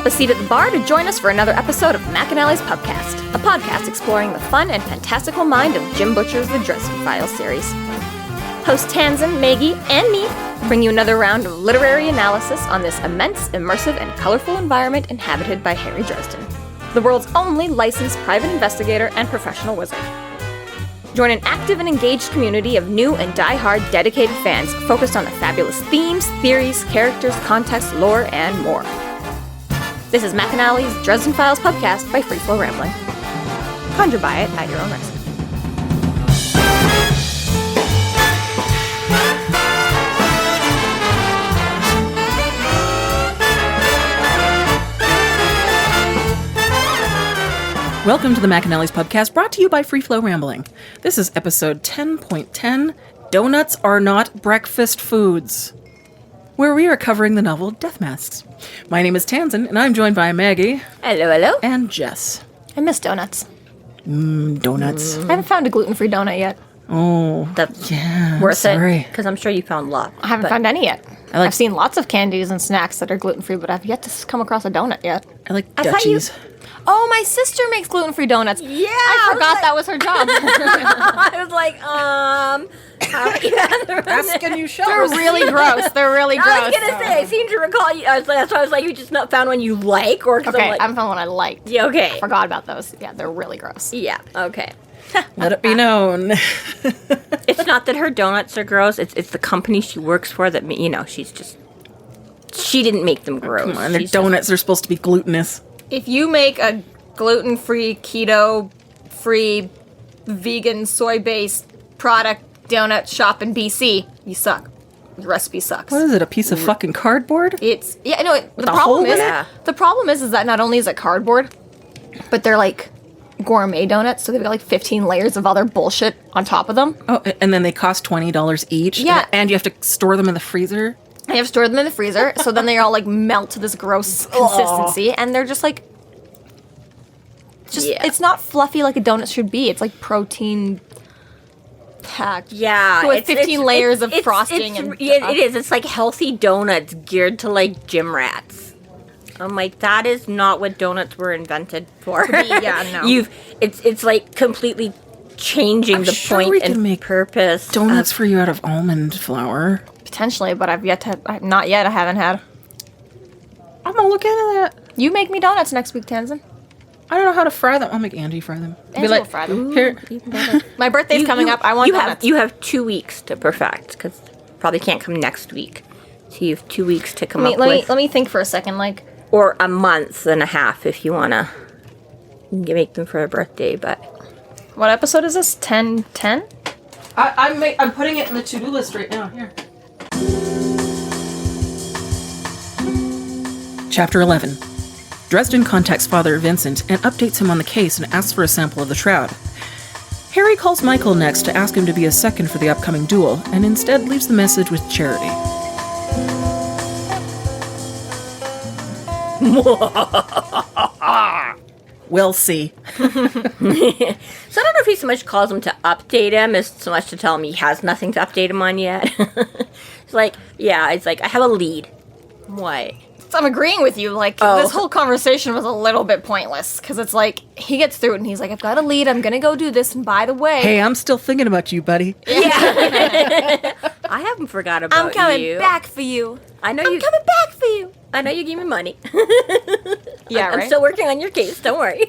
up a seat at the bar to join us for another episode of McAnally's Pubcast, a podcast exploring the fun and fantastical mind of Jim Butcher's The Dresden Files series. Host Tanzan, Maggie, and me bring you another round of literary analysis on this immense, immersive, and colorful environment inhabited by Harry Dresden, the world's only licensed private investigator and professional wizard. Join an active and engaged community of new and die-hard dedicated fans focused on the fabulous themes, theories, characters, context, lore, and more. This is McAnally's Dresden Files Pubcast by Free Flow Rambling. Conjure by it at your own risk. Welcome to the McAnally's Pubcast, brought to you by Free Flow Rambling. This is episode 10.10, Donuts Are Not Breakfast Foods, where we are covering the novel Death Masks. My name is Tanzan, and I'm joined by Maggie. Hello, hello. And Jess. I miss donuts. Donuts. I haven't found a gluten-free donut yet. Oh, That's worth it, because I'm sure you found lots. I haven't found any yet. like- I've seen lots of candies and snacks that are gluten-free, but I've yet to come across a donut yet. I like I thought you- Dutchies. Oh, my sister makes gluten-free donuts. Yeah, I forgot that was her job. I was like, Asking you shows. They're really gross. They're really gross. I was gonna say, I seem to recall you. That's why I was like, you just not found one you like, or 'cause Okay, I'm like, I found one I liked. yeah, okay, Forgot about those. Yeah, they're really gross. yeah, okay. Let it be known. It's not that her donuts are gross. It's the company she works for that she didn't make them gross. Come on, their She's donuts are supposed to be glutinous. If you make a gluten-free, keto-free, vegan, soy-based product donut shop in BC, you suck. The recipe sucks. What is it, a piece of fucking cardboard? It's the a problem hole in is it? the problem is that not only is it cardboard, but they're like gourmet donuts, so they've got like 15 layers of other bullshit on top of them. Oh, and then they cost $20 each? Yeah. And you have to store them in the freezer? I have stored them in the freezer, so then they all like melt to this gross consistency, and they're just like, it's not fluffy like a donut should be. It's like protein packed. Yeah, with 15 layers of frosting and it is. It's like healthy donuts geared to like gym rats. I'm like, that is not what donuts were invented for. Yeah, no. It's like completely changing I'm the sure point we can and make purpose. Donuts for you out of almond flour. potentially, but not yet. I haven't had. I'm gonna look into that. You make me donuts next week, Tanzan. I don't know how to fry them. I'll make Angie fry them. Angie will fry them. Here. My birthday's coming up. I want donuts. You have 2 weeks to perfect, because probably can't come next week. So you have 2 weeks to come up with. Let me think for a second. Like, or a month and a half if you wanna make them for a birthday. But what episode is this? 10? I'm putting it in the to-do list right now. Here. Chapter 11. Dresden contacts Father Vincent and updates him on the case and asks for a sample of the shroud. Harry calls Michael next to ask him to be a second for the upcoming duel, and instead leaves the message with Charity. We'll see. So I don't know if he so much calls him to update him as so much to tell him he has nothing to update him on yet. It's like, I have a lead. What? So I'm agreeing with you. Like, this whole conversation was a little bit pointless because it's like he gets through it and he's like, "I've got a lead. I'm gonna go do this. And by the way, Hey, I'm still thinking about you, buddy. Yeah. I haven't forgot about you. I'm coming back for you. I'm coming back for you." I know you gave me money. Yeah, I'm right. still working on your case. Don't worry.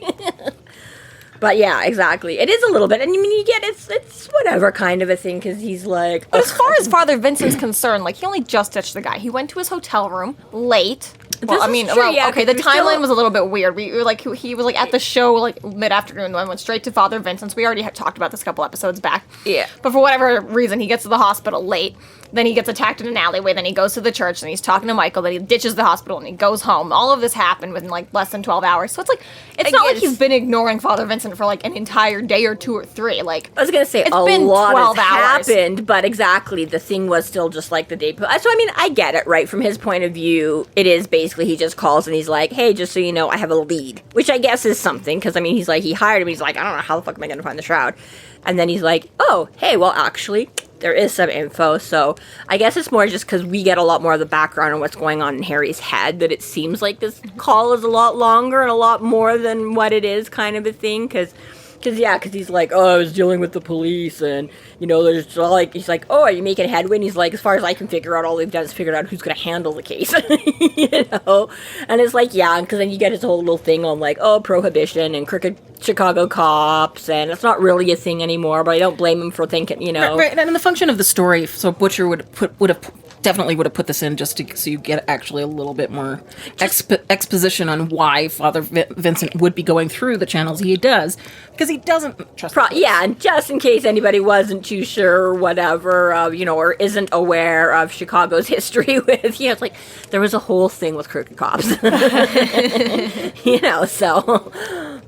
But yeah, exactly. It is a little bit. And I mean, you get it's whatever kind of a thing because he's like. But as far as Father Vincent's concerned, like, he only just ditched the guy. He went to his hotel room late. Well, I mean, okay, the timeline was a little bit weird. We were like, he was like at the show like mid-afternoon, and went straight to Father Vincent's. We already had talked about this a couple episodes back. Yeah. But for whatever reason, he gets to the hospital late. Then he gets attacked in an alleyway. Then he goes to the church, and he's talking to Michael. Then he ditches the hospital, and he goes home. All of this happened within like less than 12 hours. So it's like, it's not like he's been ignoring Father Vincent for like an entire day or 2 or 3. Like, I was gonna say it's a been lot 12 has hours. happened, but exactly the thing was still just like the day. So I mean, I get it, right? From his point of view, it is basically he just calls and he's like, "Hey, just so you know, I have a lead," which I guess is something because I mean, he's like he hired him. He's like, "I don't know how the fuck am I gonna find the shroud," and then he's like, "Oh, hey, well, actually, there is some info. So I guess it's more just because we get a lot more of the background on what's going on in Harry's head that it seems like this call is a lot longer and a lot more than what it is, kind of a thing. Because he's like, oh, I was dealing with the police, and, you know, there's like, he's like, oh, are you making headway? And he's like, as far as I can figure out, all they've done is figured out who's going to handle the case, you know? And it's like, yeah, because then you get his whole little thing on, like, oh, prohibition and crooked Chicago cops, and it's not really a thing anymore, but I don't blame him for thinking, you know. Right. And the function of the story, so Butcher definitely would have put this in just so you get actually a little bit more exposition on why Father Vincent would be going through the channels he does, because he doesn't trust yeah, and just in case anybody wasn't too sure or whatever, you know, or isn't aware of Chicago's history with, you know, it's like, there was a whole thing with crooked cops. You know, so,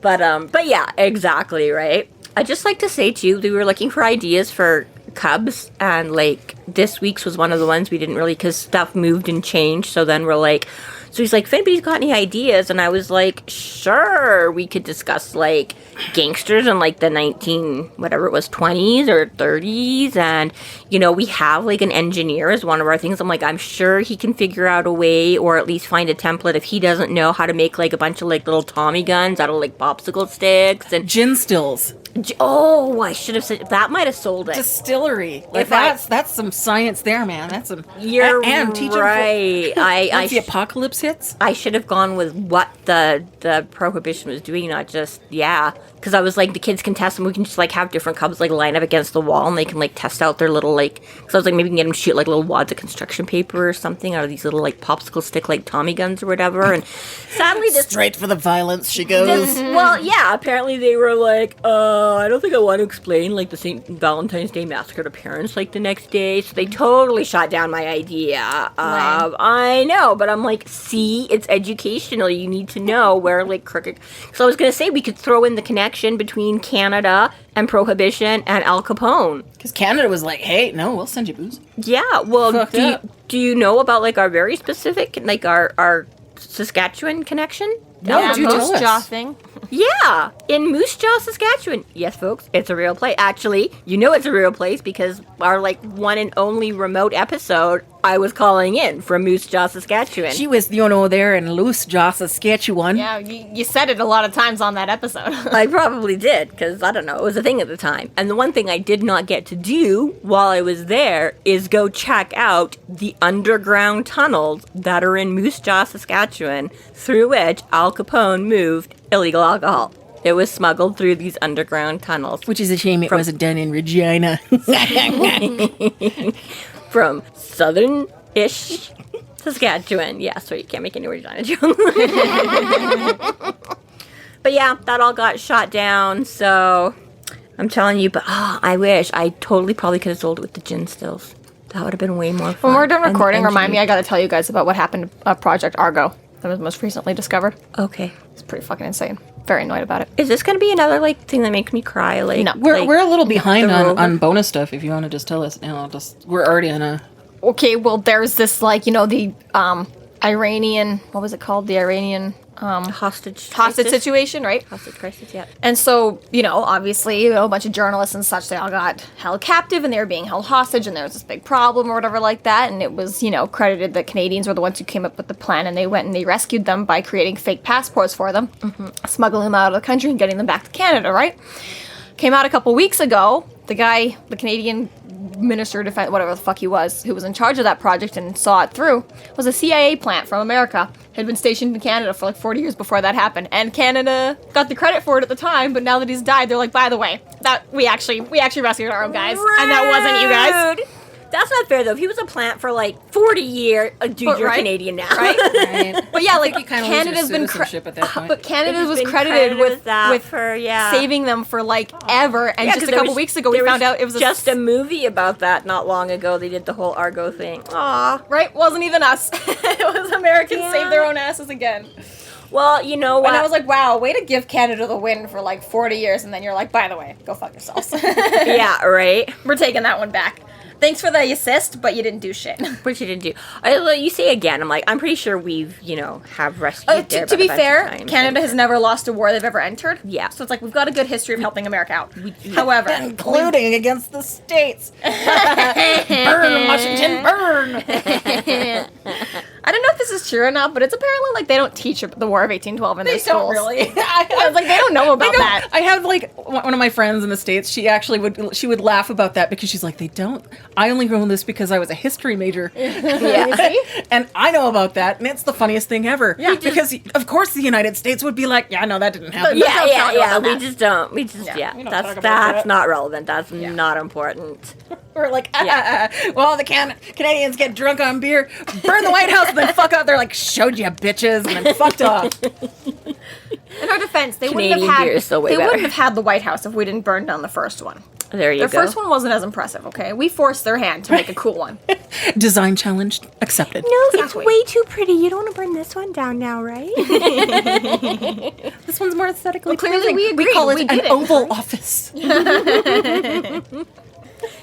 but yeah, exactly, right? I'd just like to say, too, we were looking for ideas for Cubs, and like this week's was one of the ones we didn't really, because stuff moved and changed. So then we're like, so he's like, if anybody's got any ideas, and I was like, sure, we could discuss like gangsters in like the 20s or 30s, and you know, we have like an engineer as one of our things. I'm like, I'm sure he can figure out a way, or at least find a template if he doesn't know how to make like a bunch of like little Tommy guns out of like popsicle sticks and gin stills. Oh, I should have said that. Might have sold it. Distillery, like that's some science there, man. That's some. You're and right. Once the apocalypse hits, I should have gone with what the prohibition was doing, not just because I was like, the kids can test them. We can just like have different cubs like line up against the wall, and they can like test out their little like. So I was like, maybe we can get them to shoot like little wads of construction paper or something out of these little like popsicle stick like Tommy guns or whatever. And sadly, this straight for the violence she goes. Well, yeah. Apparently, they were like, I don't think I want to explain like the St. Valentine's Day massacre to parents like the next day. So they totally shot down my idea. I know, but I'm like, see, it's educational. You need to know where like crooked. So I was gonna say we could throw in the connection between Canada and Prohibition and Al Capone. Because Canada was like, hey, no, we'll send you booze. Yeah. Well, do you know about like our very specific like our Saskatchewan connection? No, do tell us. Jaw thing. Yeah, in Moose Jaw, Saskatchewan. Yes, folks, it's a real place. Actually, you know it's a real place because our like one and only remote episode, I was calling in from Moose Jaw, Saskatchewan. She was, you know, there in Moose Jaw, Saskatchewan. Yeah, you said it a lot of times on that episode. I probably did, because, I don't know, it was a thing at the time. And the one thing I did not get to do while I was there is go check out the underground tunnels that are in Moose Jaw, Saskatchewan, through which Al Capone moved illegal alcohol. It was smuggled through these underground tunnels. Which is a shame it wasn't done in Regina. From southern-ish Saskatchewan. Yeah, so you can't make any Regina jokes. But yeah, that all got shot down, so I'm telling you, but I wish. I totally probably could have sold it with the gin stills. That would have been way more fun. When we're done recording, remind me, I gotta tell you guys about what happened to Project Argo that was most recently discovered. Okay. It's pretty fucking insane. Very annoyed about it. Is this going to be another like thing that makes me cry? Like, no, we're a little behind on bonus stuff. If you want to just tell us now, we're already in a. Okay, well, there's this like the Iranian, what was it called? The Iranian hostage situation, right? Hostage crisis, yeah. And so, obviously, a bunch of journalists and such, they all got held captive and they were being held hostage, and there was this big problem or whatever like that, and it was, credited that Canadians were the ones who came up with the plan, and they went and they rescued them by creating fake passports for them, smuggling them out of the country and getting them back to Canada, right? Came out a couple weeks ago, the Canadian Minister of Defense, whatever the fuck he was, who was in charge of that project and saw it through, was a CIA plant from America. Had been stationed in Canada for like 40 years before that happened, and Canada got the credit for it at the time, but now that he's died, they're like, by the way, that we actually rescued our own guys, and that wasn't you guys. That's not fair, though. If he was a plant for, 40 years, dude, you're Canadian now. Right? Right. But yeah, Canada's been at that point. But Canada was credited with for saving them for, ever, and just a couple weeks ago we found out it was just a movie about that not long ago. They did the whole Argo thing. Aw. Right? Wasn't even us. It was Americans save their own asses again. Well, you know what? And I was like, wow, way to give Canada the win for 40 years, and then you're like, by the way, go fuck yourselves. Yeah, right? We're taking that one back. Thanks for the assist, but you didn't do shit. Which you didn't do. You say again, I'm like, I'm pretty sure we've, have rescued there. To be fair, times. Canada has never lost a war they've ever entered. Yeah. So it's like, we've got a good history of helping America out. However, Including against the states. Burn, Washington, burn! I don't know if this is true or not, but it's apparently like they don't teach the War of 1812 in their schools. Don't really. I was like, they don't know about that. I have like one of my friends in the States. She actually would laugh about that because she's like, they don't. I only know this because I was a history major. Yeah. And I know about that, and it's the funniest thing ever. Yeah. Because of course the United States would be like, yeah, no, that didn't happen. Yeah. We just don't. We just, We don't talk That's about that's that. not relevant. That's not important. We're like, well, the Canadians get drunk on beer, burn the White House, and then fuck out. They're like, showed ya, bitches, and then fucked off. In our defense, they Canadian wouldn't have beer had is still way better. wouldn't have had the White House if we didn't burn down the first one. There you Their go. first one wasn't as impressive, okay? We forced their hand to make a cool one. Design challenge accepted. No, Exactly. it's way too pretty. You don't want to burn this one down now, right? This one's more aesthetically Well, clearly pleasing. we agreed. We call it We an did it, Oval Office.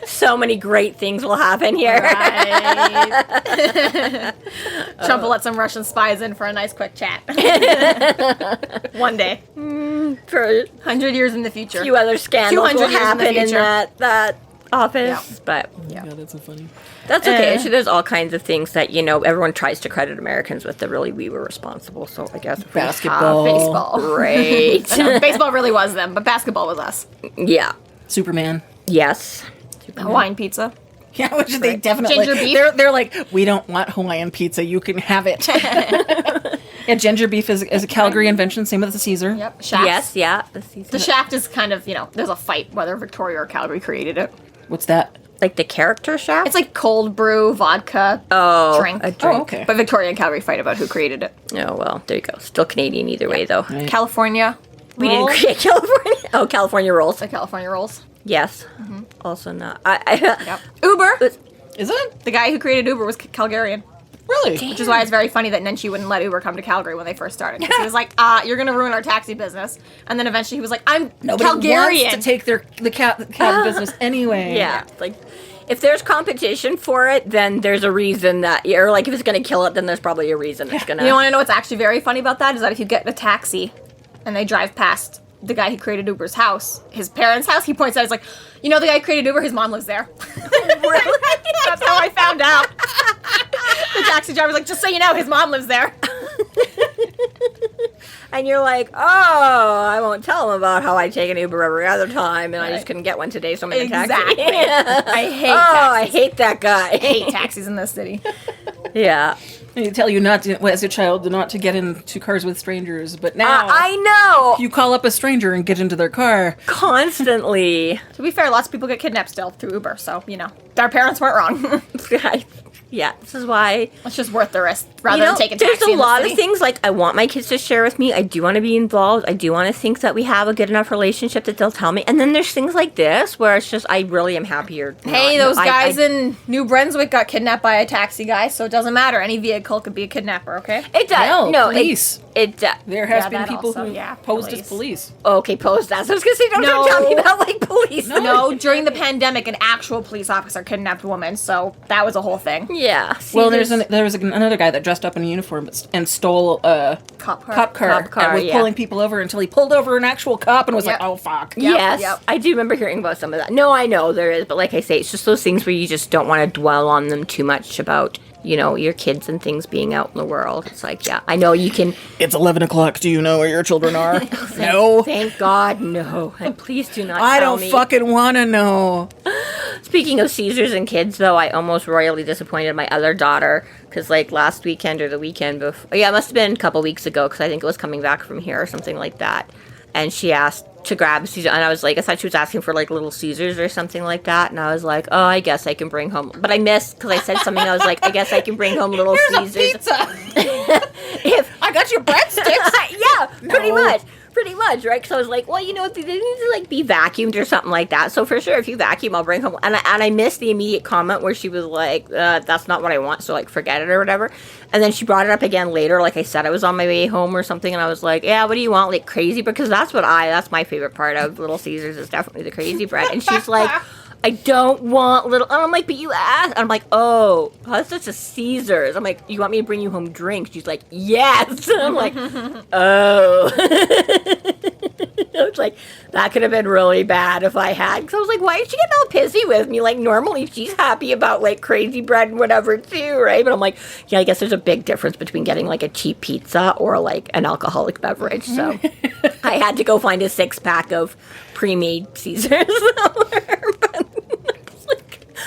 So many great things will happen here. Right. Trump will let some Russian spies in for a nice quick chat. One day. For a 100 years in the future. few other scandals 200 will years in the happen in future. that office, but Yeah, that's so funny. that's okay. Actually, there's all kinds of things that everyone tries to credit Americans with. That really we were responsible. So I guess if we have Basketball. Baseball. Great. Baseball really was them, but basketball was us. Yeah. Superman. Yes. Hawaiian pizza. Yeah, which they definitely. Ginger beef? They're like, we don't want Hawaiian pizza. You can have it. Yeah, ginger beef is a Calgary invention. Same with the Caesar. Yep. Shafts. Yes. Yeah. The shaft is kind of, there's a fight whether Victoria or Calgary created it. What's that? Like the character shaft. It's like cold brew, vodka, drink. A drink. Oh, okay. But Victoria and Calgary fight about who created it. Oh well, there you go. Still Canadian either way, though. Right. California. We roll. didn't create California. Oh, California rolls. The California rolls. Yes. Also not. Yep. Uber. Is it? The guy who created Uber was Calgarian. Really? Which is why it's very funny that Nenshi wouldn't let Uber come to Calgary when they first started. 'Cause he was like, you're going to ruin our taxi business. And then eventually he was like, I'm Nobody Calgarian. wants to take the cab business anyway. Yeah. Like, if there's competition for it, then there's a reason that, or like if it's going to kill it, then there's probably a reason it's going to. You want to know what's actually very funny about that? Is that if you get a taxi and they drive past the guy who created Uber's house, his parents' house, he points out, he's like, the guy who created Uber, his mom lives there. Really? That's how I found out. The taxi driver's like, just so you know, his mom lives there. And you're like, oh, I won't tell them about how I take an Uber every other time, and I just couldn't get one today, so I'm in a taxi. Exactly. I hate Oh, I taxis. hate that guy. I hate taxis in this city. Yeah. They tell you not to, as a child, not to get into cars with strangers, but now I know. you call up a stranger and get into their car. Constantly. To be fair, lots of people get kidnapped still through Uber, so, our parents weren't wrong. Yeah, this is why. It's just worth the risk rather than taking taxi there's a in the lot city. of things like I want my kids to share with me. I do want to be involved. I do want to think that we have a good enough relationship that they'll tell me. And then there's things like this where it's just I really am happier. Hey, those guys in New Brunswick got kidnapped by a taxi guy, so it doesn't matter. Any vehicle could be a kidnapper, okay? It does. No, No, police. It does. There has Yeah, been that people also, who yeah, posed police. as police. Okay, posed as. I was going to say, don't No. tell me about like police. No, during the pandemic, an actual police officer kidnapped a woman, so that was a whole thing. Yeah. See, Well, there was another guy that dressed up in a uniform and stole a Cop car. cop car Cop car, and was yeah. pulling people over until he pulled over an actual cop and was Yep. like, oh, fuck. Yes, yep. I do remember hearing about some of that. No, I know there is, but like I say, it's just those things where you just don't want to dwell on them too much about, your kids and things being out in the world. It's like, yeah, I know you can. It's 11 o'clock. Do you know where your children are? No. Thank God, no. And please do not I tell don't me. fucking want to know. Speaking of Caesars and kids, though, I almost royally disappointed my other daughter because, like, last weekend or the weekend before, yeah, it must have been a couple weeks ago because I think it was coming back from here or something like that. And she asked to grab Caesar, and I was like, I thought she was asking for like Little Caesars or something like that, and I was like, oh, I guess I can bring home. But I missed because I said something. I was like, I guess I can bring home Little Here's Caesars. a pizza. If I got your breadsticks. yeah, pretty No. much, right? Because I was like, well, they need to like be vacuumed or something like that. So for sure, if you vacuum, I'll bring home. And I missed the immediate comment where she was like, that's not what I want, so like forget it or whatever. And then she brought it up again later, like I said, I was on my way home or something, and I was like, yeah, what do you want, like crazy? Because that's my favorite part of Little Caesars is definitely the crazy bread. And she's like, I don't want little. And I'm like, but you asked. And I'm like, oh, that's just a Caesars. I'm like, you want me to bring you home drinks? She's like, yes. And I'm like, oh. I was like, that could have been really bad if I had. Because I was like, why is she getting all pissy with me? Like, normally she's happy about, like, crazy bread and whatever, too, right? But I'm like, yeah, I guess there's a big difference between getting, like, a cheap pizza or, like, an alcoholic beverage. So I had to go find a 6-pack of pre-made Caesars.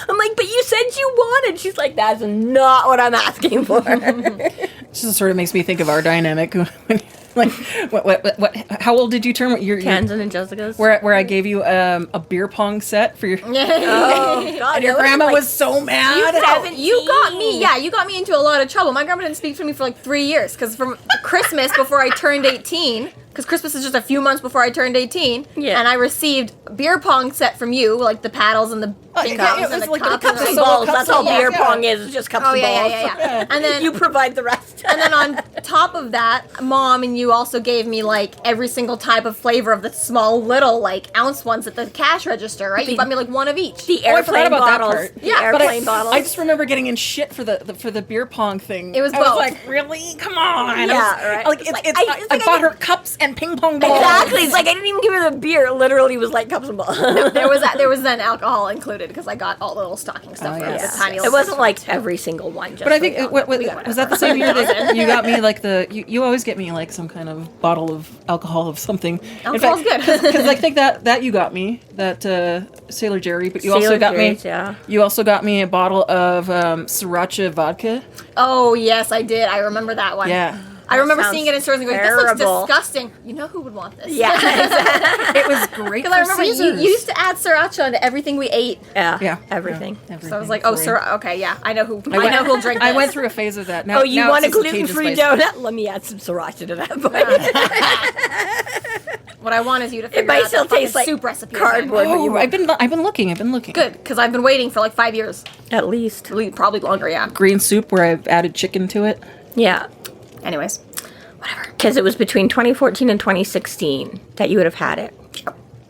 I'm like, but you said you wanted. She's like, that's not what I'm asking for. This just sort of makes me think of our dynamic. Like, what? How old did you turn? Tanzan and Jessica's. Where I gave you a beer pong set for your. Oh God! And your grandma was so mad. You got me into a lot of trouble. My grandma didn't speak to me for like 3 years because from Christmas before I turned 18. Because Christmas is just a few months before I turned 18, and I received a beer pong set from you, like the paddles and the ping pongs and the like cups. cups and balls. That's all beer pong is just cups and balls. Yeah. And then you provide the rest. And then on top of that, Mom and you also gave me like every single type of flavor of the small little like ounce ones at the cash register, right? You bought me like one of each. The airplane bottles. That part. Yeah, airplane bottles. I just remember getting in shit for the beer pong thing. It was I both. was like, really? Come on. Yeah, right. Like, I bought her cups and ping pong balls. Exactly. It's like I didn't even give her the beer. It literally was like cups and balls. There was then alcohol included because I got all the little stocking stuff. The tiny. It wasn't like every single one. Just but I think was that the same year that you got me like you always get me like some kind of bottle of alcohol of something. Alcohol's good because I think that you got me that Sailor Jerry, but you also got me. Yeah. You also got me a bottle of sriracha vodka. Oh yes, I did. I remember that one. Yeah. I remember seeing it in stores and going, terrible. this looks disgusting. You know who would want this? Yeah. It was great. Because I remember you used to add sriracha into everything we ate. Yeah. Everything. So I was like, sriracha. Okay, yeah. I know who'll drink this. I went through a phase of that. Now, you want a gluten-free donut? Let me add some sriracha to that. What I want is you to figure it might out still that fucking taste like soup recipe. cardboard. Oh, I've been looking. Good, because I've been waiting for like 5 years. At least. Probably longer, yeah. Green soup where I've added chicken to it. Yeah. Anyways, whatever. Because it was between 2014 and 2016 that you would have had it.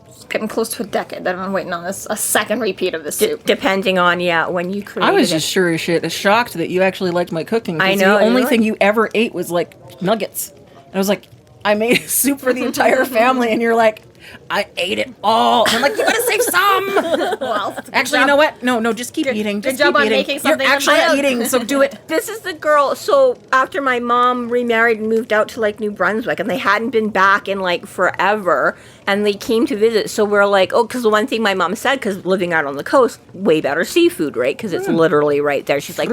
It's getting close to a decade that I've been waiting on a second repeat of this soup. Depending on, when you created it. I was just sure as shit shocked that you actually liked my cooking. I know. The only thing you ever ate was like nuggets. And I was like, I made soup for the entire family, and you're like, I ate it all. And I'm like, you gotta save some. Well, actually, you know what? No, just keep eating. Good job on making something. You're actually eating, so do it. This is the girl. So after my mom remarried and moved out to like New Brunswick, and they hadn't been back in like forever, and they came to visit. So we're like, because the one thing my mom said, because living out on the coast, way better seafood, right? Because it's literally right there. She's like,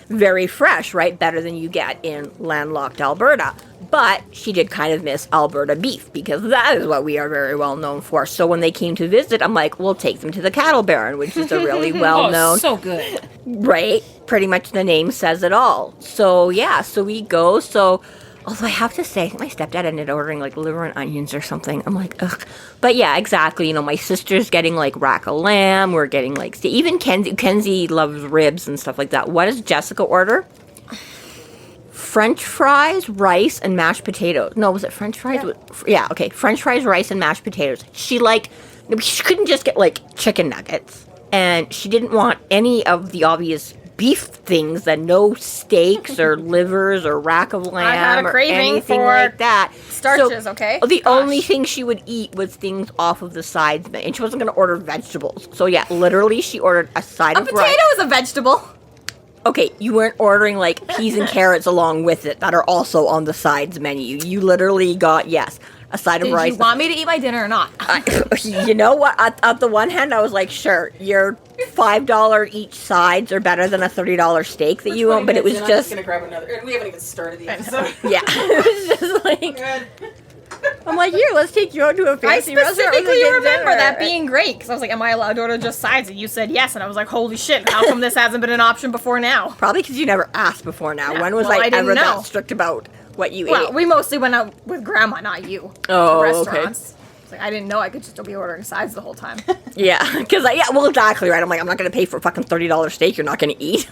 very fresh, right? Better than you get in landlocked Alberta. But she did kind of miss Alberta beef because that is what we are very well known for. So when they came to visit, I'm like, we'll take them to the Cattle Baron, which is a really well-known... so good. Right? Pretty much the name says it all. So, so we go. So, although I have to say, I think my stepdad ended up ordering like liver and onions or something. I'm like, ugh. But yeah, exactly. My sister's getting like rack of lamb. We're getting like... Even Kenzie loves ribs and stuff like that. What does Jessica order? French fries, rice, and mashed potatoes. No, was it French fries? Yeah, okay. French fries, rice, and mashed potatoes. She couldn't just get like chicken nuggets. And she didn't want any of the obvious beef things, no steaks or livers or rack of lamb. I had a craving or anything for like that. Starches, okay? The only thing she would eat was things off of the sides, and she wasn't going to order vegetables. So yeah, literally she ordered a side of rice. A potato is a vegetable. Okay, you weren't ordering, like, peas and carrots along with it that are also on the sides menu. You literally got, a side of rice. Did you want me to eat my dinner or not? You know what? At the one hand, I was like, sure, your $5 each sides are better than a $30 steak that you own, but it was just... I'm just going to grab another. We haven't even started the episode. Yeah. It was just like... I'm like, here, let's take you out to a fancy restaurant. I specifically remember that being great, because I was like, am I allowed to order just sides? And you said yes, and I was like, holy shit, how come this hasn't been an option before now? Probably because you never asked before now. Yeah, When was I ever that strict about what you ate? Well, we mostly went out with Grandma, not you. Oh, to restaurants. okay. It's like, I didn't know I could just be ordering sides the whole time. Yeah, because exactly right. I'm like, I'm not going to pay for a fucking $30 steak you're not going to eat.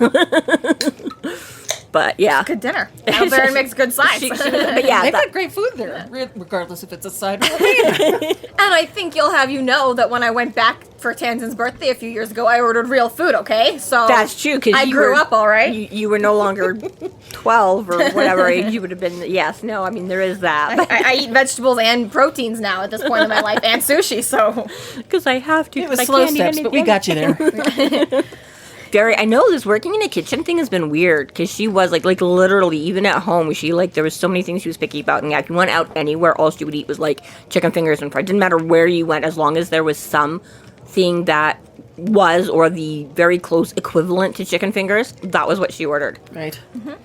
But yeah. Good dinner. Now Baron makes good sides. But yeah, They've got great food there, regardless if it's a side or a main. And I think you'll have you know that when I went back for Tanzen's birthday a few years ago, I ordered real food, okay? So that's true, because I grew up all right. You were no longer 12 or whatever age you would have been. Yes, no, I mean, there is that. I eat vegetables and proteins now at this point in my life, and sushi, so... Because I have to. It was I slow can't eat steps, but we anything. got you there. Gary, I know this working in a kitchen thing has been weird, because she was, like literally, even at home, she, like, there was so many things she was picky about, and yeah, if you went out anywhere, all she would eat was, like, chicken fingers and fries. Didn't matter where you went, as long as there was something that was, or the very close equivalent to chicken fingers, that was what she ordered. Right.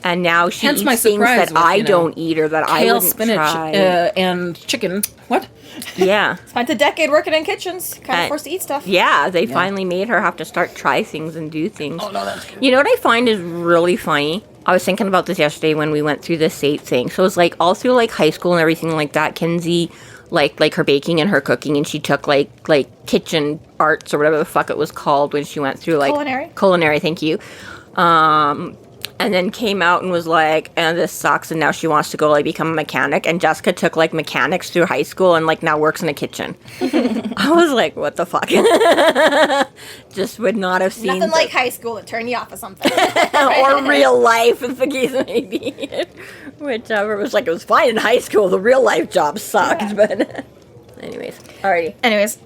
And now she Hence eats my things surprise that with, I you know, don't eat, or that I Kale, wouldn't spinach, try. and chicken. What? Yeah. Spent a decade working in kitchens. Kind of Uh, forced to eat stuff. Yeah, they finally made her have to start try things and do things. Oh, no, that's good. You know what I find is really funny? I was thinking about this yesterday when we went through the SATE thing. So it's like all through like high school and everything like that, Kinsey like her baking and her cooking, and she took like kitchen arts or whatever the fuck it was called when she went through like culinary, thank you. And then came out and was like, and this sucks, and now she wants to go like become a mechanic. And Jessica took like mechanics through high school and like now works in a kitchen. I was like, what the fuck? Just would not have seen Nothing like high school to turn you off of something. or real life, if the case may be. Whichever. It was like, it was fine in high school. The real life job sucked, Yeah. but alrighty. Anyways,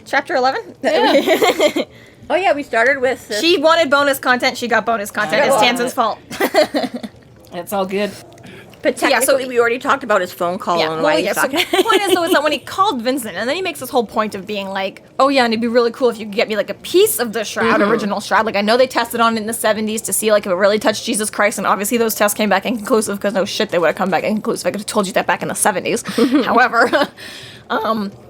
chapter 11. Yeah. Oh yeah, we started with She wanted bonus content. She got bonus content. It's Tanzen's fault. It's all good. But technically, we already talked about his phone call and why he's So talking. the point is, though, is that when he called Vincent, and then he makes this whole point of being like, oh, yeah, and it'd be really cool if you could get me, like, a piece of the Shroud, original Shroud. Like, I know they tested on it in the 70s to see, like, if it really touched Jesus Christ, and obviously those tests came back inconclusive, because no shit, they would have come back inconclusive. I could have told you that back in the 70s. However...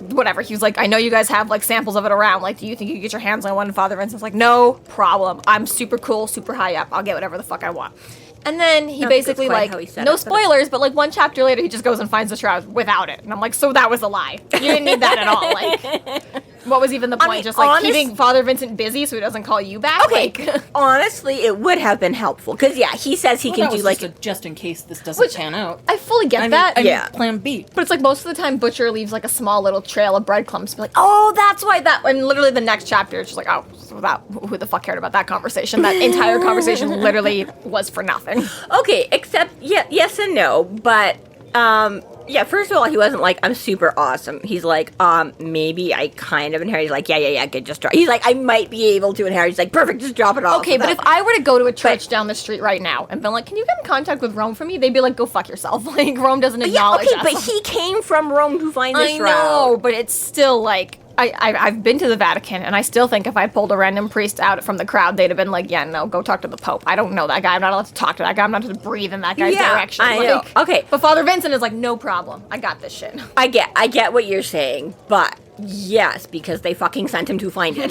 whatever. He was like, I know you guys have, like, samples of it around. Like, do you think you could get your hands on one? And Father Vincent's like, no problem. I'm super cool, super high up. I'll get whatever the fuck I want. And then he basically, quite like, how he said no it, but- spoilers, but, like, one chapter later, he just goes and finds the Shroud without it. And I'm like, so that was a lie. You didn't need that at all. Like, what was even the point? mean, Just, like, keeping Father Vincent busy so he doesn't call you back? Okay, Like, honestly, it would have been helpful. Because, yeah, he says he Well, can that do, was like... just in case this doesn't pan out. I fully get that. Yeah. Plan B. But it's like most of the time Butcher leaves like a small little trail of breadcrumbs to be like, oh, that's why that, and literally the next chapter it's just like, oh, so that, who the fuck cared about that conversation? That entire conversation literally was for nothing. Okay, except, yes and no, but, yeah, first of all, he wasn't like, I'm super awesome. He's like, maybe I kind of inherit. He's like, yeah, good, just drop. He's like, I might be able to inherit. He's like, perfect, just drop it off. Okay, but if I were to go to a church down the street right now and been like, can you get in contact with Rome for me? They'd be like, go fuck yourself. Like, Rome doesn't acknowledge us. but he came from Rome to find the I Shroud. know, but it's still like, I've been to the Vatican, and I still think if I pulled a random priest out from the crowd, they'd have been like, yeah, no, go talk to the Pope. I don't know that guy. I'm not allowed to talk to that guy. I'm not allowed to breathe in that guy's direction. I know. Okay. But Father Vincent is like, no problem. I got this shit. I get what you're saying, but yes, because they fucking sent him to find it.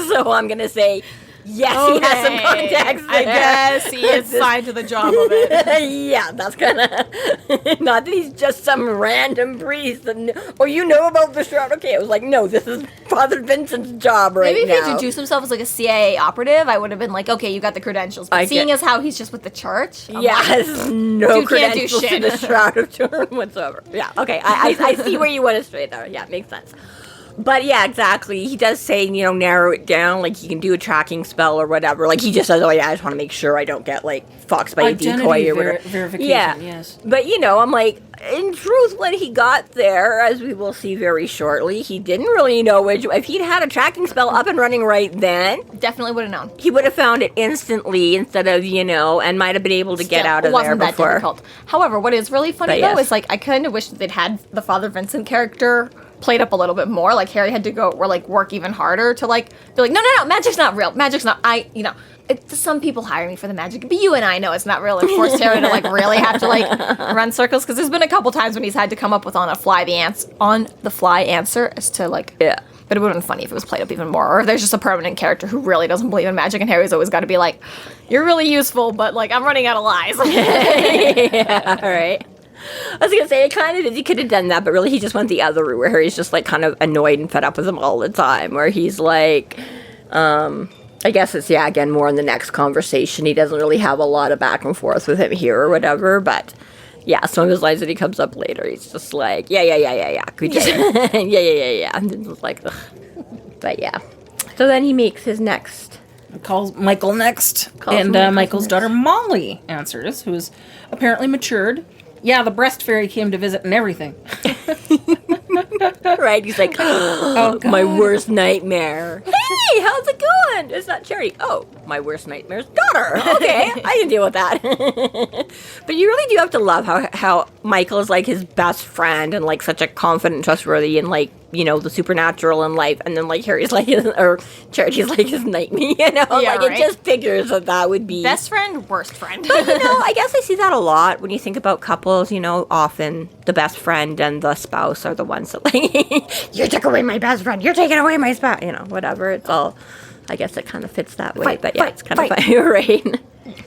So I'm gonna say, yes, he has some contacts there. I guess he is signed to the job of it. Yeah, that's kinda... Not that he's just some random priest. You know about the Shroud. Okay, it was like, no, this is Father Vincent's job right Maybe if now. he introduced himself as like a CIA operative, I would have been like, okay, you got the credentials. But seeing as how he's just with the church, I'm yes, like, no dude can't do credentials to shit. the Shroud of Turin whatsoever. Yeah, okay, I see where you went astray there. Yeah, makes sense. But yeah, exactly. He does say, narrow it down, like he can do a tracking spell or whatever. Like he just says, oh yeah, I just want to make sure I don't get like foxed by a decoy or whatever. Verification, yes. But I'm like, in truth, when he got there, as we will see very shortly, he didn't really know if he'd had a tracking spell up and running right then, definitely would have known. he would have found it instantly instead of, and might have been able to get out of there wasn't that before. difficult. However, what is really funny But though yes. is like I kind of wish that they'd had the Father Vincent character played up a little bit more. Like Harry had to go or like work even harder to like be like, no, magic's not real. Magic's not. Some people hire me for the magic, but you and I know it's not real. And forced Harry to like really have to like run circles because there's been a couple times when he's had to come up with on the fly answer as to like Yeah. But it would have been funny if it was played up even more, or if there's just a permanent character who really doesn't believe in magic, and Harry's always got to be like, "You're really useful, but like I'm running out of lies." Yeah, all right. I was gonna say it kind of did. He could have done that, but really he just went the other route where Harry's just like kind of annoyed and fed up with him all the time. Where he's like, I I guess it's, again, more in the next conversation. He doesn't really have a lot of back and forth with him here or whatever, but some of his lines that he comes up later, he's just like, yeah. Could you? yeah. And it's like, ugh. But So then he makes his next. Calls Michael next. Michael's daughter Molly answers, who's apparently matured. Yeah, the breast fairy came to visit and everything. Right, he's like, oh, my worst nightmare. Hey, how's it going? It's not Charity. Oh, my worst nightmare's daughter. Okay, I can deal with that. But you really do have to love how Michael is like his best friend and like such a confident, trustworthy, and like, you know, the supernatural in life, and then like Harry's like or Charity's like his nightmare, you know? It just figures that would be best friend, worst friend. But you know, I guess I see that a lot when you think about couples, you know, often the best friend and the spouse are the ones that like you took away my best friend, you're taking away my spouse, you know, whatever. It's all, I guess it kind of fits that way. It's kind of funny, right?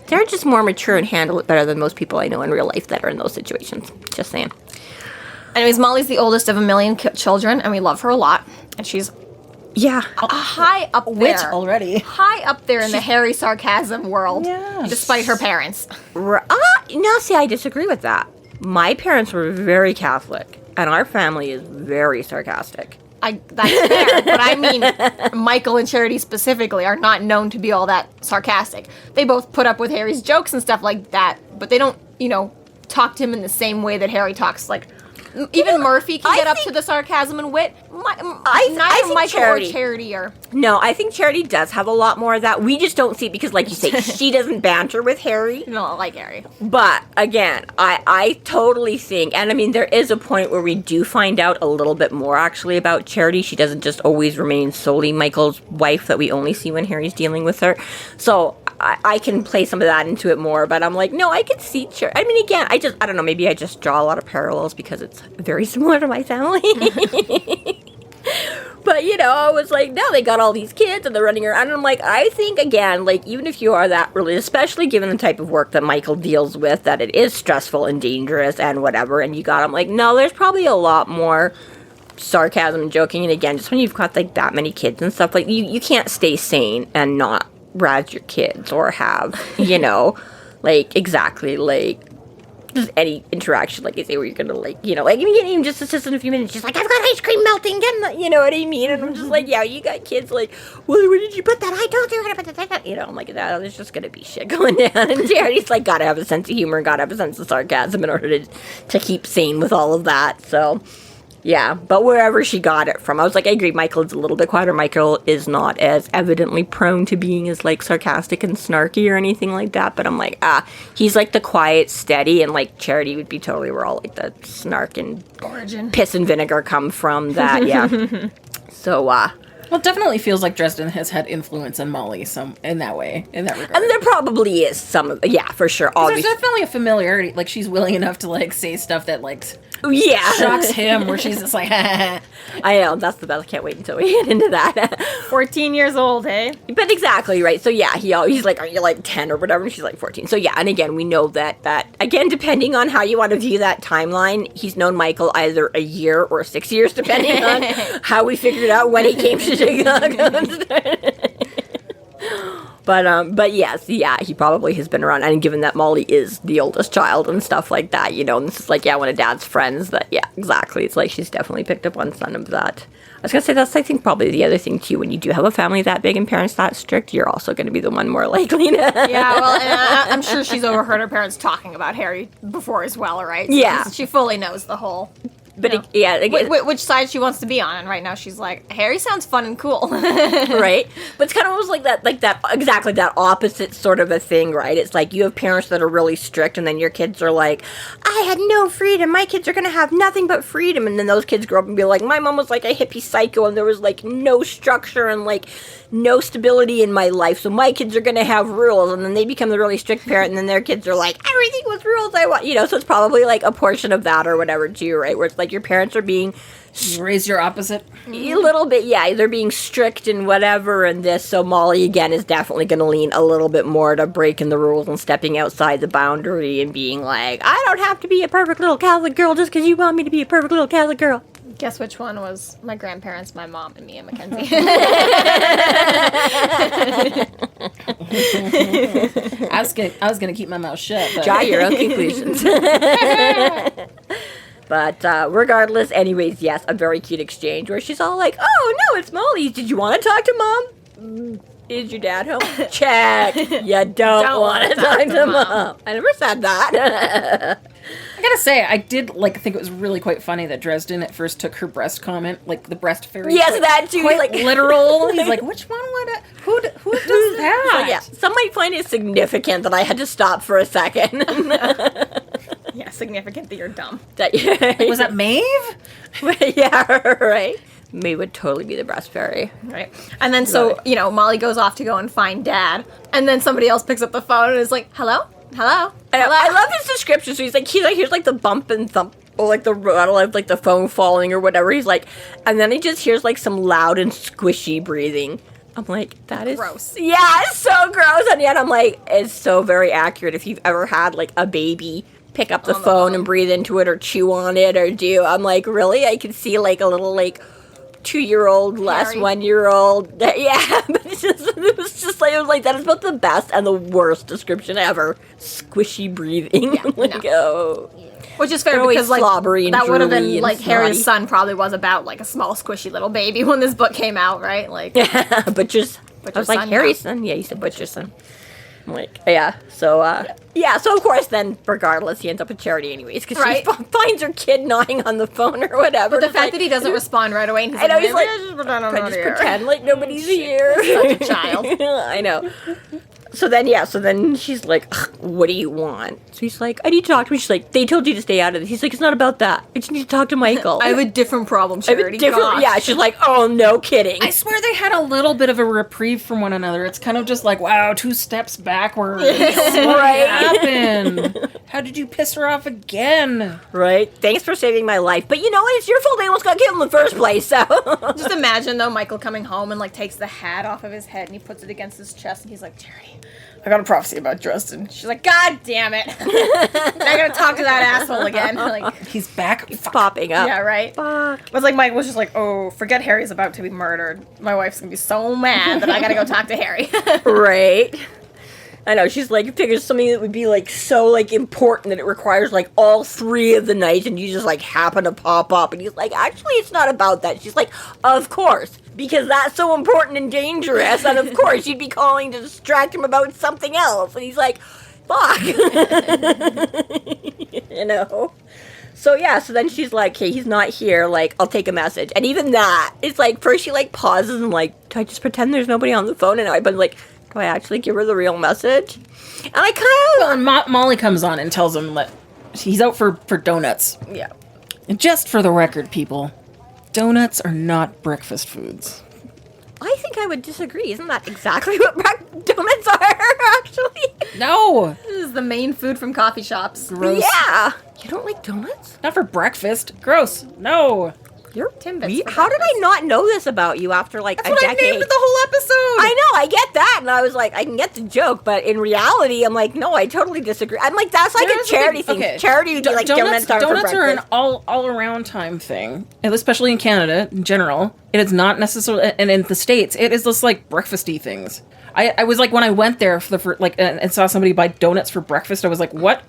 They're just more mature and handle it better than most people I know in real life that are in those situations. Just saying. Anyways, Molly's the oldest of a million children, and we love her a lot. And she's high up there. Wit already. High up there in the Harry sarcasm world, despite her parents. No, see, I disagree with that. My parents were very Catholic, and our family is very sarcastic. That's fair, but I mean, Michael and Charity specifically are not known to be all that sarcastic. They both put up with Harry's jokes and stuff like that, but they don't, you know, talk to him in the same way that Harry talks. Like, even Murphy can get up to the sarcasm and wit. Neither Michael or Charity are. No, I think Charity does have a lot more of that. We just don't see it because, like you say, she doesn't banter with Harry. No, like Harry. But, again, I totally think, and I mean, there is a point where we do find out a little bit more, actually, about Charity. She doesn't just always remain solely Michael's wife that we only see when Harry's dealing with her. So I can play some of that into it more, but I'm like, no, I could see Charity. I mean, again, I don't know, maybe I just draw a lot of parallels because it's very similar to my family. But, you know, I was like, now they got all these kids and they're running around. And I'm like, I think, again, like, even if you are that religious, especially given the type of work that Michael deals with, that it is stressful and dangerous and whatever, and I'm like, no, there's probably a lot more sarcasm and joking. And again, just when you've got, like, that many kids and stuff, like, you can't stay sane and not razz your kids or have, you know, like, exactly, like, just any interaction, like I say, where you're gonna, like, you know, like, even just in a few minutes, just like, I've got ice cream melting, you know what I mean? And I'm just like, yeah, you got kids, like, well, where did you put that? I told you where to put that. You know, I'm like, there's just gonna be shit going down. And Charity's like, gotta have a sense of humor, gotta have a sense of sarcasm in order to keep sane with all of that. So, yeah, but wherever she got it from, I was like, I agree, Michael is a little bit quieter. Michael is not as evidently prone to being as, like, sarcastic and snarky or anything like that, but I'm like, he's, like, the quiet, steady, and, like, Charity would be totally where all, like, the snark and origin, piss and vinegar come from, that, yeah. So, well, it definitely feels like Dresden has had influence on Molly in that regard. And there probably is some of, for sure, obviously. There's definitely a familiarity, like, she's willing enough to, like, say stuff that, like, shocks him, where she's just like, I know, that's the best. I can't wait until we get into that. 14 years old, hey? But exactly, right. So, yeah, he's like, are you, like, 10 or whatever? And she's like 14. So, yeah, and again, we know that, again, depending on how you want to view that timeline, he's known Michael either a year or 6 years, depending on how we figured out when he came to Chicago. But yes, he probably has been around, and given that Molly is the oldest child and stuff like that, you know, and this is like, one of Dad's friends, that, exactly, it's like she's definitely picked up on some of that. I was gonna say, that's, I think, probably the other thing, too, when you do have a family that big and parents that strict, you're also gonna be the one more likely to... Yeah, well, and I'm sure she's overheard her parents talking about Harry before as well, right? So yeah. She fully knows the whole... But which side she wants to be on, and right now she's like, Harry sounds fun and cool, right? But it's kind of almost like that, exactly that opposite sort of a thing, right? It's like you have parents that are really strict, and then your kids are like, I had no freedom. My kids are gonna have nothing but freedom, and then those kids grow up and be like, my mom was like a hippie psycho, and there was like no structure and like no stability in my life, so my kids are gonna have rules, and then they become the really strict parent, and then their kids are like, everything was rules I want, you know. So it's probably like a portion of that or whatever too, right? Where it's like your parents are being you raise your opposite a little bit, they're being strict and whatever, and this. So Molly again is definitely going to lean a little bit more to breaking the rules and stepping outside the boundary and being like, I don't have to be a perfect little Catholic girl just because you want me to be a perfect little Catholic girl. Guess which one was my grandparents, my mom, and me and Mackenzie. I was gonna keep my mouth shut. But... Draw your own conclusions. But regardless, anyways, yes, a very cute exchange where she's all like, "Oh no, it's Molly. Did you want to talk to Mom? Is your dad home? Check. You don't want to talk to Mom. I never said that." I gotta say, I did think it was really quite funny that Dresden at first took her breast comment, like the breast fairy. Yes, that too. Quite like literal. He's like, which one would it? Who does that? So, yeah, some might find it significant that I had to stop for a second. Yeah, significant that you're dumb. Was that Maeve? Yeah, right. Maeve would totally be the breast fairy. Right. And then Molly goes off to go and find Dad, and then somebody else picks up the phone and is like, hello? Hello? I love his description. So here's like the bump and thump, or like the rattle of like the phone falling or whatever. He's like, and then he just hears like some loud and squishy breathing. I'm like, that is gross. Yeah, it's so gross. And yet I'm like, it's so very accurate. If you've ever had like a baby pick up the phone and breathe into it or chew on it or I'm like, really? I can see like a little like 2-year-old less Harry. 1-year-old. Yeah, but it was like that is both the best and the worst description ever. Squishy breathing. Yeah, Which is fair Always because like slobbery and that would have drooly been and like Harry's snotty. son probably was about like a small squishy little baby when this book came out, right? Like Butcher's I was like, son, Harry's son? Yeah, you said Butcher's son. I'm like, yeah. So, so of course then, regardless, he ends up at Charity anyways, because Right. she finds her kid gnawing on the phone or whatever. the fact that he doesn't respond right away and he's I know, like, he's like, "Maybe I just pretend I'm I not just here." pretend like nobody's here. Such a child. I know. So then she's like, what do you want? So he's like, I need to talk to him. She's like, they told you to stay out of this. He's like, it's not about that. I just need to talk to Michael. I have a different problem, I have a Charity. different, Gosh. yeah, she's like, oh, no kidding. I swear they had a little bit of a reprieve from one another. It's kind of just like, wow, 2 steps backwards. What happened? How did you piss her off again? Right? Thanks for saving my life. But you know what? It's your fault I almost got killed in the first place, so. Just imagine though Michael coming home and like takes the hat off of his head and he puts it against his chest and he's like, Charity, I got a prophecy about Dresden. She's like, God damn it. I gotta talk to that asshole again. Like, He's back. It's popping up. yeah, right? Fuck. But like Mike was just like, oh, forget Harry's about to be murdered. My wife's gonna be so mad that I gotta go talk to Harry. Right. I know, she's like, figures something that would be like so like important that it requires like all 3 of the nights and you just like happen to pop up and he's like, actually it's not about that. She's like, of course, because that's so important and dangerous and of course you'd be calling to distract him about something else. And he's like, fuck. You know? So yeah, so then she's like, okay, he's not here, like, I'll take a message. And even that, it's like, first she like pauses and like, do I just pretend there's nobody on the phone? And I've been like, do I actually give her the real message? And I kind of... Well, Molly comes on and tells him that he's out for donuts. Yeah. And just for the record, people, donuts are not breakfast foods. I think I would disagree. Isn't that exactly what donuts are, actually? No! This is the main food from coffee shops. Gross. Yeah. You don't like donuts? Not for breakfast. Gross. No. You're Timbits for How did I not know this about you after like That's a what decade? I named the whole episode. I know, I get that, and I was like, I can get the joke, but in reality, I'm like, no, I totally disagree. I'm like, that's like a charity thing. Okay. Charity would be like donuts for Donuts are an breakfast. all around time thing, and especially in Canada in general. It is not necessarily, and in the States, it is just like breakfasty things. I was like, when I went there for and saw somebody buy donuts for breakfast, I was like, what?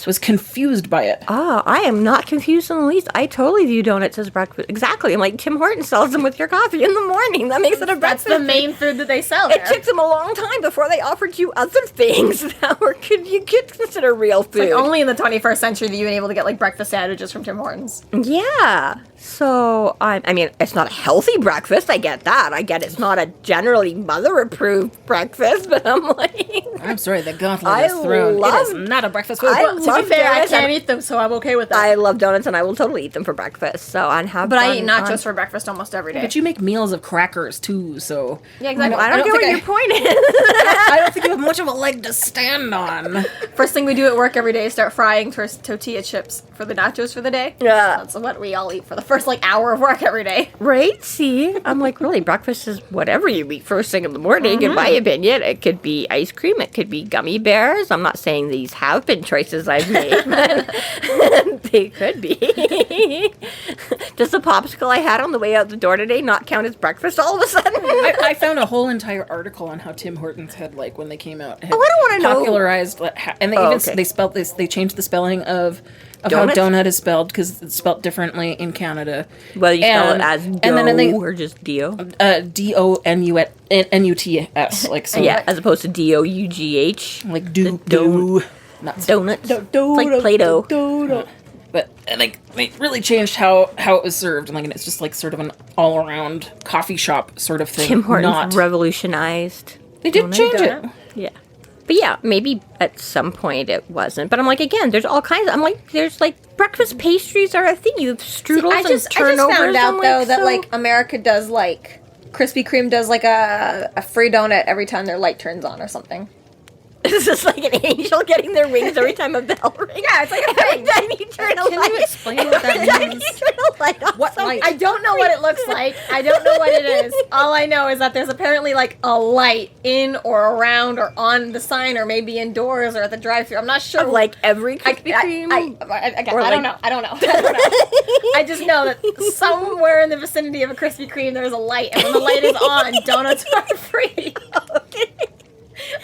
Was confused by it. Oh, I am not confused in the least. I totally view donuts as breakfast. Exactly. I'm like, Tim Hortons sells them with your coffee in the morning. That makes it a That's breakfast. the main food that they sell It there. took them a long time before they offered you other things that you could consider real food. It's like only in the 21st century that you've been able to get like breakfast sandwiches from Tim Hortons. Yeah. So, I mean, it's not a healthy breakfast. I get that. I get it's not a generally mother-approved breakfast, but I'm like... I'm sorry, the gauntlet I is thrown. love- It is not a breakfast food. I To love be fair, I donuts. can't eat them, so I'm okay with that. I love donuts, and I will totally eat them for breakfast. So, and have but I fun eat nachos for breakfast almost every day. But you make meals of crackers too, so Yeah, exactly. I don't get what your point is. I don't think you have much of a leg to stand on. First thing we do at work every day is start frying tortilla chips for the nachos for the day. Yeah. That's what we all eat for the first like hour of work every day. Right? See? I'm like, really, breakfast is whatever you eat first thing in the morning, in my opinion. It could be ice cream, it could be gummy bears. I'm not saying these have been choices I've made, but they could be. Does the popsicle I had on the way out the door today not count as breakfast all of a sudden? I found a whole entire article on how Tim Hortons had, like, when they came out, had I don't want to know. popularized, and they spelled this. They changed the spelling of how donut is spelled because it's spelled differently in Canada. Well, you spell it as dough or just D-O? D-O-N-U-T-S. Like, so. Yeah, as opposed to D-O-U-G-H. Like dough. Not Donuts. It's like Play-Doh. But like they really changed how it was served, and like it's just like sort of an all around coffee shop sort of thing. Tim Hortons revolutionized. They did change it. Yeah. But yeah, maybe at some point it wasn't. But I'm like, again, there's all kinds of, I'm like, there's like breakfast pastries are a thing. You have strudels and turnovers. I just found out, like, though, that like America does like, Krispy Kreme does like a free donut every time their light turns on or something. It's just like an angel getting their wings every time a bell rings. Yeah, it's like a every time you turn a light. Can you explain what that means? You turn a light off. What light? I don't know what it looks like. I don't know what it is. All I know is that there's apparently like a light in or around or on the sign or maybe indoors or at the drive-thru. I'm not sure. Like every Krispy Kreme? I don't know. I don't know. I just know that somewhere in the vicinity of a Krispy Kreme there's a light, and when the light is on, donuts are free. Okay.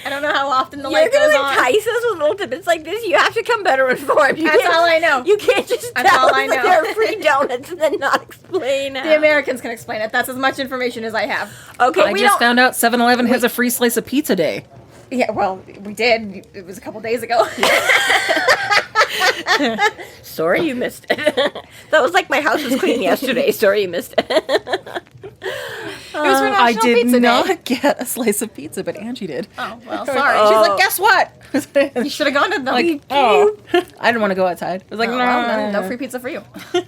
I don't know how often the light goes on. You're going to entice us with little tidbits like this. You have to come better informed. That's all I know. You can't just That's tell all us I know. that they're free donuts and then not explain how. The Americans can explain it. That's as much information as I have. Okay, I just found out 7-Eleven has a free slice of pizza day. Yeah, well, we did. It was a couple days ago. Sorry you missed it. That was like my house was clean yesterday. Sorry you missed it. It was for I National did Pizza not Day. get a slice of pizza, but Angie did. Oh, well, sorry. She's like, guess what? You should have gone to them. Like, oh, I didn't want to go outside. I was like, Oh, no, well, then no free pizza for you.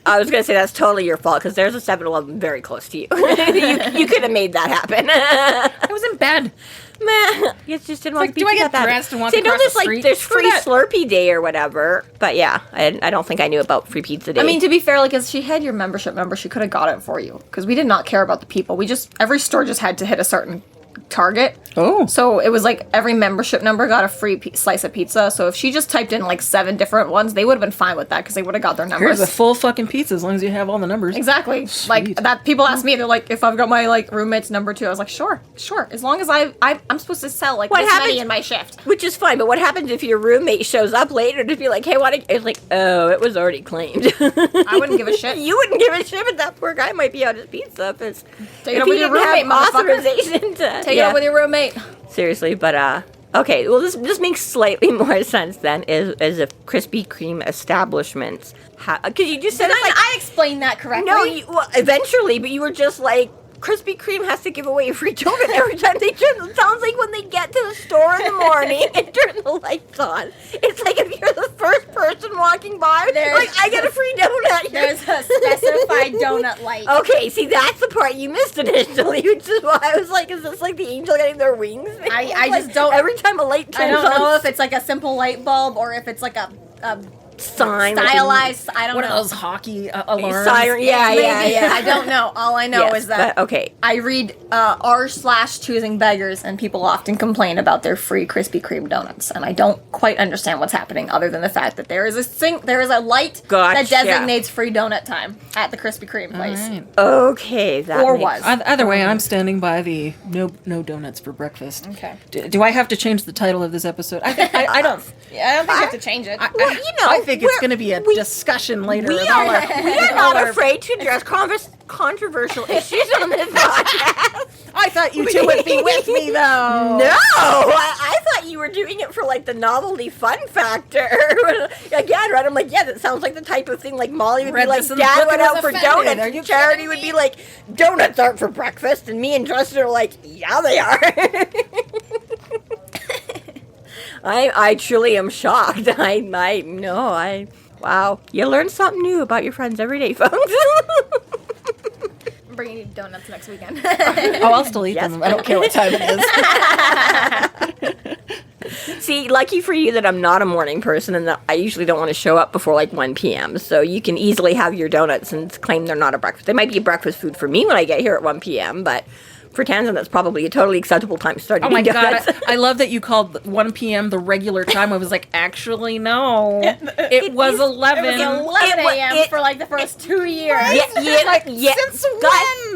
I was going to say that's totally your fault because there's a 7-Eleven very close to you. You could have made that happen. I was in bed. Meh. You just didn't want like, to be do I get that dressed and walk See, across there's the street? there's Screw free that. Slurpee Day or whatever. But yeah, I don't think I knew about free pizza day. I mean, to be fair, like, if she had your membership number, she could have got it for you. Because we did not care about the people. Every store just had to hit a certain target. Oh. So it was like every membership number got a free slice of pizza. So if she just typed in like 7 different ones, they would have been fine with that because they would have got their numbers. Here's a full fucking pizza as long as you have all the numbers. Exactly. Sweet. Like that. People ask me, they're like, if I've got my like roommate's number too, I was like, sure. As long as I'm supposed to sell like What this happens- many in my shift. Which is fine, but what happens if your roommate shows up later to be like, hey, it's like, oh, it was already claimed. I wouldn't give a shit. You wouldn't give a shit, but that poor guy might be out his pizza if it's... Take it up with your roommate, motherfucker. authorization to... Take it up with your roommate. Seriously, but, okay, well, this makes slightly more sense then, as if Krispy Kreme establishments because you just said it's like... I explained that correctly. No, eventually, but you were just like... Krispy Kreme has to give away a free donut every time they turn. It sounds like when they get to the store in the morning and turn the lights on. It's like if you're the first person walking by, like, I get a free donut. There's a specified donut light. Okay, see, that's the part you missed initially, which is why I was like, is this like the angel getting their wings? I Like, just don't... Every time a light turns on. I don't know if it's like a simple light bulb or if it's like a sign. stylized. I don't One know. of those hockey alarms. Siren. Yeah. I don't know. All I know is that okay. I read r/choosing beggars, and people often complain about their free Krispy Kreme donuts, and I don't quite understand what's happening, other than the fact that there is a light that designates free donut time at the Krispy Kreme place. Right. Okay, that Or makes- was. Either way, I'm standing by the no donuts for breakfast. Okay. Do I have to change the title of this episode? I don't. Yeah, I don't think you have to change it. Well, you know, I think it's going to be a discussion later. We about are not afraid to address controversial issues on this podcast. I thought you two would be with me, though. No, I thought you were doing it for like the novelty fun factor. Again, right? I'm like, yeah, that sounds like the type of thing like Molly would be like, Dad went out for donuts. Are you And Charity would be like, donuts aren't for breakfast. And me and Dresden are like, yeah, they are. I truly am shocked. Wow. You learn something new about your friends every day, folks. I'm bringing you donuts next weekend. Oh, I'll still eat them. I don't care what time it is. See, lucky for you that I'm not a morning person and that I usually don't want to show up before like 1 p.m. So you can easily have your donuts and claim they're not a breakfast. They might be a breakfast food for me when I get here at 1 p.m., but for Tanzan, that's probably a totally acceptable time to start Oh eating my donuts. god, I love that you called 1 p.m. the regular time. I was like, actually, no. It was 11. It was 11 a.m. for like the first 2 years. Since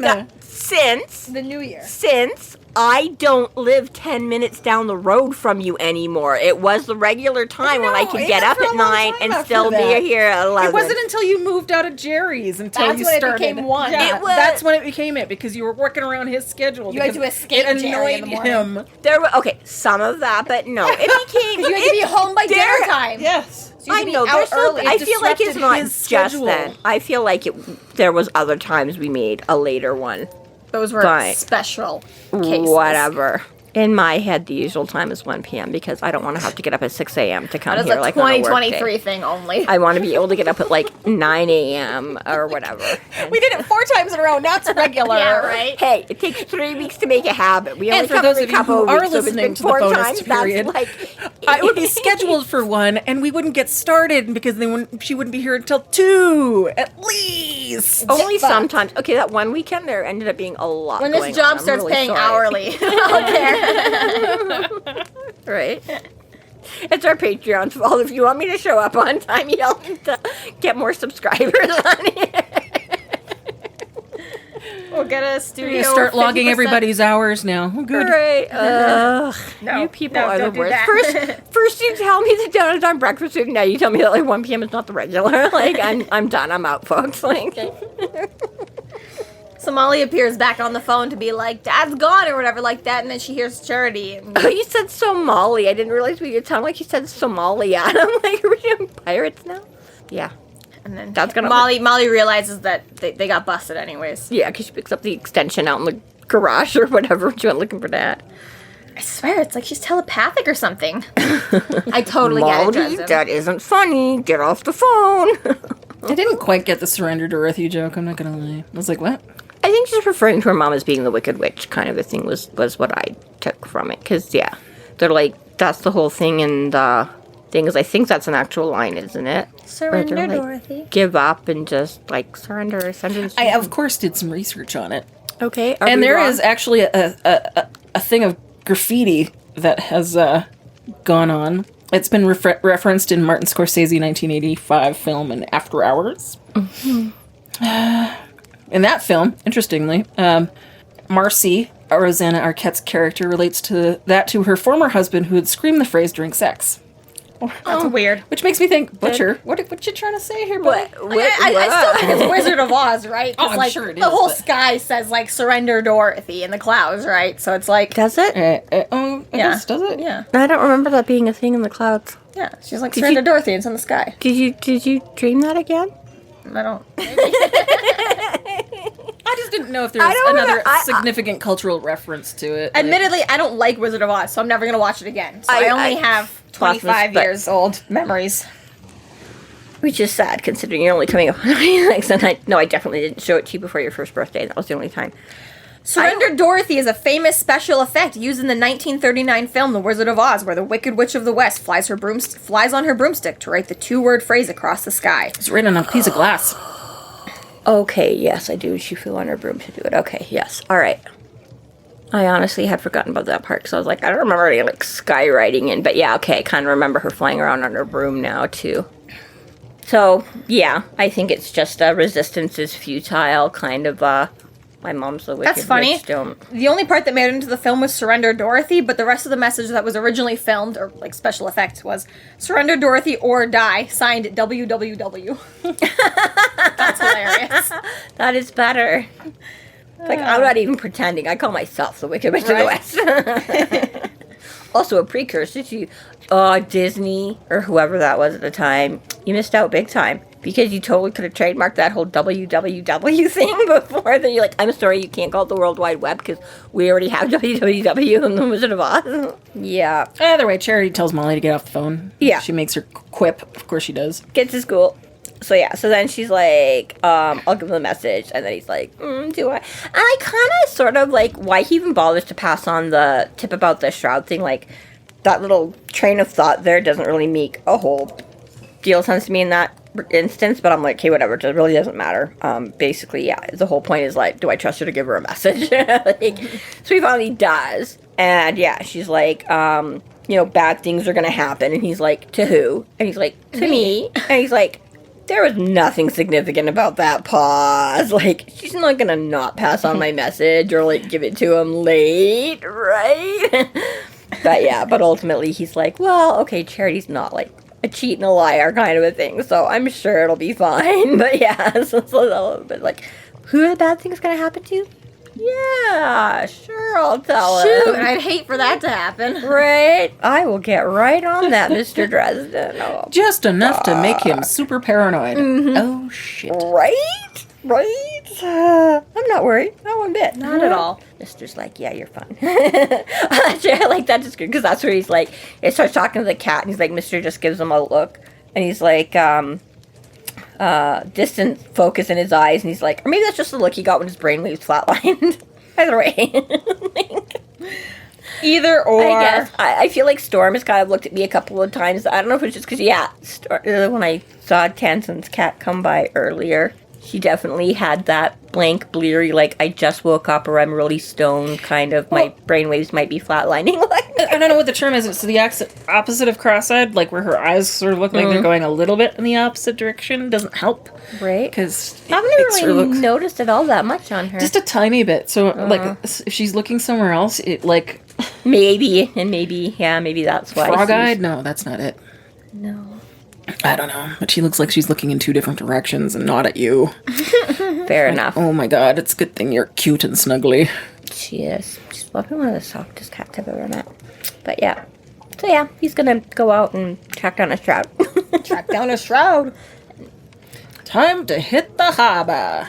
when? Since The New Year. since I don't live 10 minutes down the road from you anymore. It was the regular time when I could get up at 9 and still be here at 11. It wasn't until you moved out of Jerry's until That's you when it started. became 1. Yeah, It was- that's when it became it because you were working around his schedule. You had because to escape it Jerry in annoyed the morning. him. There were, okay, some of that, but no. It became... You had to be home by dinner there- time. Yes. So you had I to be know. out There's early. I feel like it's disrupted not his just schedule. then. I feel like there was other times we made a later one. Those were Fine. special cases. Whatever. In my head, the usual time is 1 p.m. because I don't want to have to get up at 6 a.m. to come That is here a like on a work 2023 day. thing only. I want to be able to get up at like 9 a.m. or whatever. We did it 4 times in a row. Now it's regular. Yeah, right? Hey, it takes 3 weeks to make a habit. We only And for come those every of you couple who of are weeks, so if it's listening been to the 4 bonus times, period, that's like... I would be scheduled for 1, and we wouldn't get started because she wouldn't be here until 2, at least. Only sometimes. Okay, that one weekend there ended up being a lot When going this job on. I'm starts really paying sorry. hourly out there. Right. It's our Patreon's fault. If you want me to show up on time, you'll need to get more subscribers on here. We'll get a We're studio. going to start logging 50%. everybody's hours now. Oh, good. Right. Ugh. No, You people no, are the don't do worst. that. First you tell me the donuts on breakfast food, now you tell me that like 1 p.m. is not the regular. Like, I'm done. I'm out, folks. Like, So Molly appears back on the phone to be like, Dad's gone or whatever like that, and then she hears Charity. And oh, you said Somali. I didn't realize what you sound like you said Somalia. And I'm like, are we doing pirates now? Yeah. And then That's gonna Molly realizes that they got busted anyways. Yeah, because she picks up the extension out in the garage or whatever. She went looking for that. I swear, it's like she's telepathic or something. I totally get it, Molly, Dresden. that isn't funny. Get off the phone. I didn't quite get the surrender Dorothy joke, I'm not going to lie. I was like, what? I think she's referring to her mom as being the Wicked Witch kind of a thing was what I took from it. Because, yeah, they're like, that's the whole thing in the thing is I think that's an actual line, isn't it? Surrender, Where they're like, Dorothy. give up and just, like, surrender. Sentence. I, of course, did some research on it. Okay. And there is actually a thing of graffiti that has gone on. It's been referenced in Martin Scorsese's 1985 film and After Hours. Mm-hmm. In that film, interestingly, Marcy, Rosanna Arquette's character, relates to her former husband who had screamed the phrase during sex. That's weird. Which makes me think, Butcher, what you trying to say here, buddy? I still think it's Wizard of Oz, right? 'Cause, Oh, I'm like, sure it the is, whole but- sky says, like, surrender Dorothy in the clouds, right? So it's like... Does it? I guess, does it? Yeah. I don't remember that being a thing in the clouds. Yeah. She's like, Did surrender you- Dorothy, it's in the sky. Did you dream that again? I don't... I just didn't know if there was don't another remember- I- significant cultural reference to it. Admittedly, I don't like Wizard of Oz, so I'm never going to watch it again. So I only have 25 but- years old memories. Which is sad, considering you're only coming up on 96. And I definitely didn't show it to you before your first birthday. That was the only time. Surrender Dorothy is a famous special effect used in the 1939 film The Wizard of Oz, where the Wicked Witch of the West flies on her broomstick to write the 2-word phrase across the sky. It's written on a piece of glass. Okay, yes, I do. She flew on her broom to do it. Okay, yes. All right. I honestly had forgotten about that part, because I was like, I don't remember any, like, skywriting in. But yeah, okay, I kind of remember her flying around on her broom now, too. So, yeah, I think it's just resistance is futile, kind of, my mom's the wicked That's funny. witch, don't... The only part that made it into the film was Surrender Dorothy, but the rest of the message that was originally filmed, or like special effects, was Surrender Dorothy or die, signed WWW. That's hilarious. That is better. Like, I'm not even pretending. I call myself the Wicked Witch of the West. Also, a precursor to Disney, or whoever that was at the time. You missed out big time. Because you totally could have trademarked that whole WWW thing before. Then you're like, I'm sorry, you can't call it the World Wide Web because we already have WWW in the Wizard of Oz. Yeah. Either way, Charity tells Molly to get off the phone. Yeah. She makes her quip. Of course she does. Gets to school. So yeah, so then she's like, I'll give him the message. And then he's like, do I? And I kind of sort of like why he even bothers to pass on the tip about the Shroud thing. Like, that little train of thought there doesn't really make a whole deal sense to me in that instance, but I'm like, okay, whatever, it really doesn't matter. Basically, yeah, the whole point is like, do I trust her to give her a message? Like, so he finally does, and yeah, she's like, bad things are gonna happen, and he's like, to who? And he's like, to me. And he's like, there was nothing significant about that pause. Like, she's not gonna not pass on my message or like give it to him late, right? but ultimately he's like, well, okay, Charity's not like a cheat and a liar kind of a thing, so I'm sure it'll be fine. But yeah, so it's a little bit like, who are the bad things gonna happen to? Yeah, sure, I'll tell him. Shoot, I'd hate for that to happen. Right? I will get right on that, Mr. Dresden. Oh, Just enough to make him super paranoid. Mm-hmm. Oh, shit. Right? I'm not worried. Not one bit. Not at all. Mister's like, yeah, you're fine. Actually, I like that just because that's where he's like, he starts talking to the cat, and he's like, Mister just gives him a look, and he's like, distant focus in his eyes, and he's like, or maybe that's just the look he got when his brainwaves flatlined. Either way. Either or. I guess. I feel like Storm has kind of looked at me a couple of times. I don't know if it's just because, when I saw Tansen's cat come by earlier, she definitely had that blank, bleary, like, I just woke up or I'm really stoned kind of, my brainwaves might be flatlining. I don't know what the term is. It's the opposite of cross-eyed, like where her eyes sort of look like they're going a little bit in the opposite direction. Doesn't help. Right? Because I've never really noticed it all that much on her. just a tiny bit. So, like, if she's looking somewhere else, it, like... maybe that's why. Frog-eyed? No, that's not it. No. I don't know. But she looks like she's looking in two different directions and not at you. Fair enough. Oh my god, it's a good thing you're cute and snuggly. She is. She's probably one of the softest cats I've ever met. But yeah. So yeah, he's gonna go out and track down a Shroud. Track down a Shroud. Time to hit the harbor.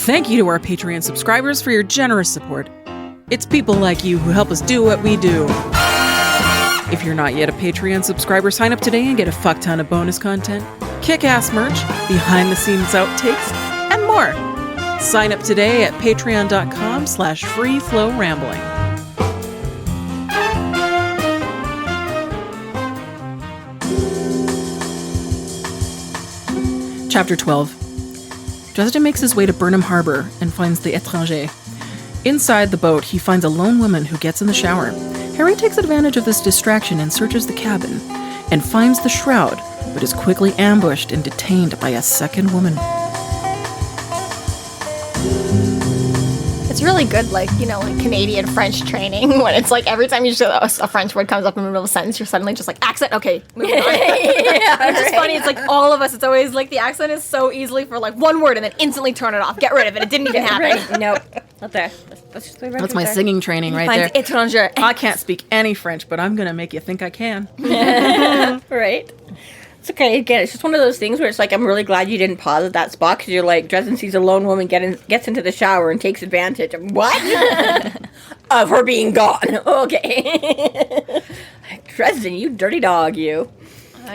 Thank you to our Patreon subscribers for your generous support. It's people like you who help us do what we do. If you're not yet a Patreon subscriber, sign up today and get a fuck ton of bonus content, kick-ass merch, behind-the-scenes outtakes, and more. Sign up today at patreon.com/freeflowrambling. Chapter 12. Dresden makes his way to Burnham Harbor and finds the Etranger. Inside the boat, he finds a lone woman who gets in the shower. Harry takes advantage of this distraction and searches the cabin, and finds the Shroud, but is quickly ambushed and detained by a second woman. It's really good, like Canadian French training, when it's like every time you say a French word comes up in the middle of a sentence, you're suddenly just like, accent, okay, moving on. It's just funny, it's like all of us, it's always like the accent is so easily for like one word and then instantly turn it off, get rid of it, it didn't even happen. Right? Nope, not there. Let's just leave it That's my there. singing training right there. Finds Etranger. I can't speak any French, but I'm gonna make you think I can. Right? It's okay. Again, it's just one of those things where it's like, I'm really glad you didn't pause at that spot, because you're like, Dresden sees a lone woman gets into the shower and takes advantage of what? Of her being gone. Okay. Dresden, you dirty dog, you.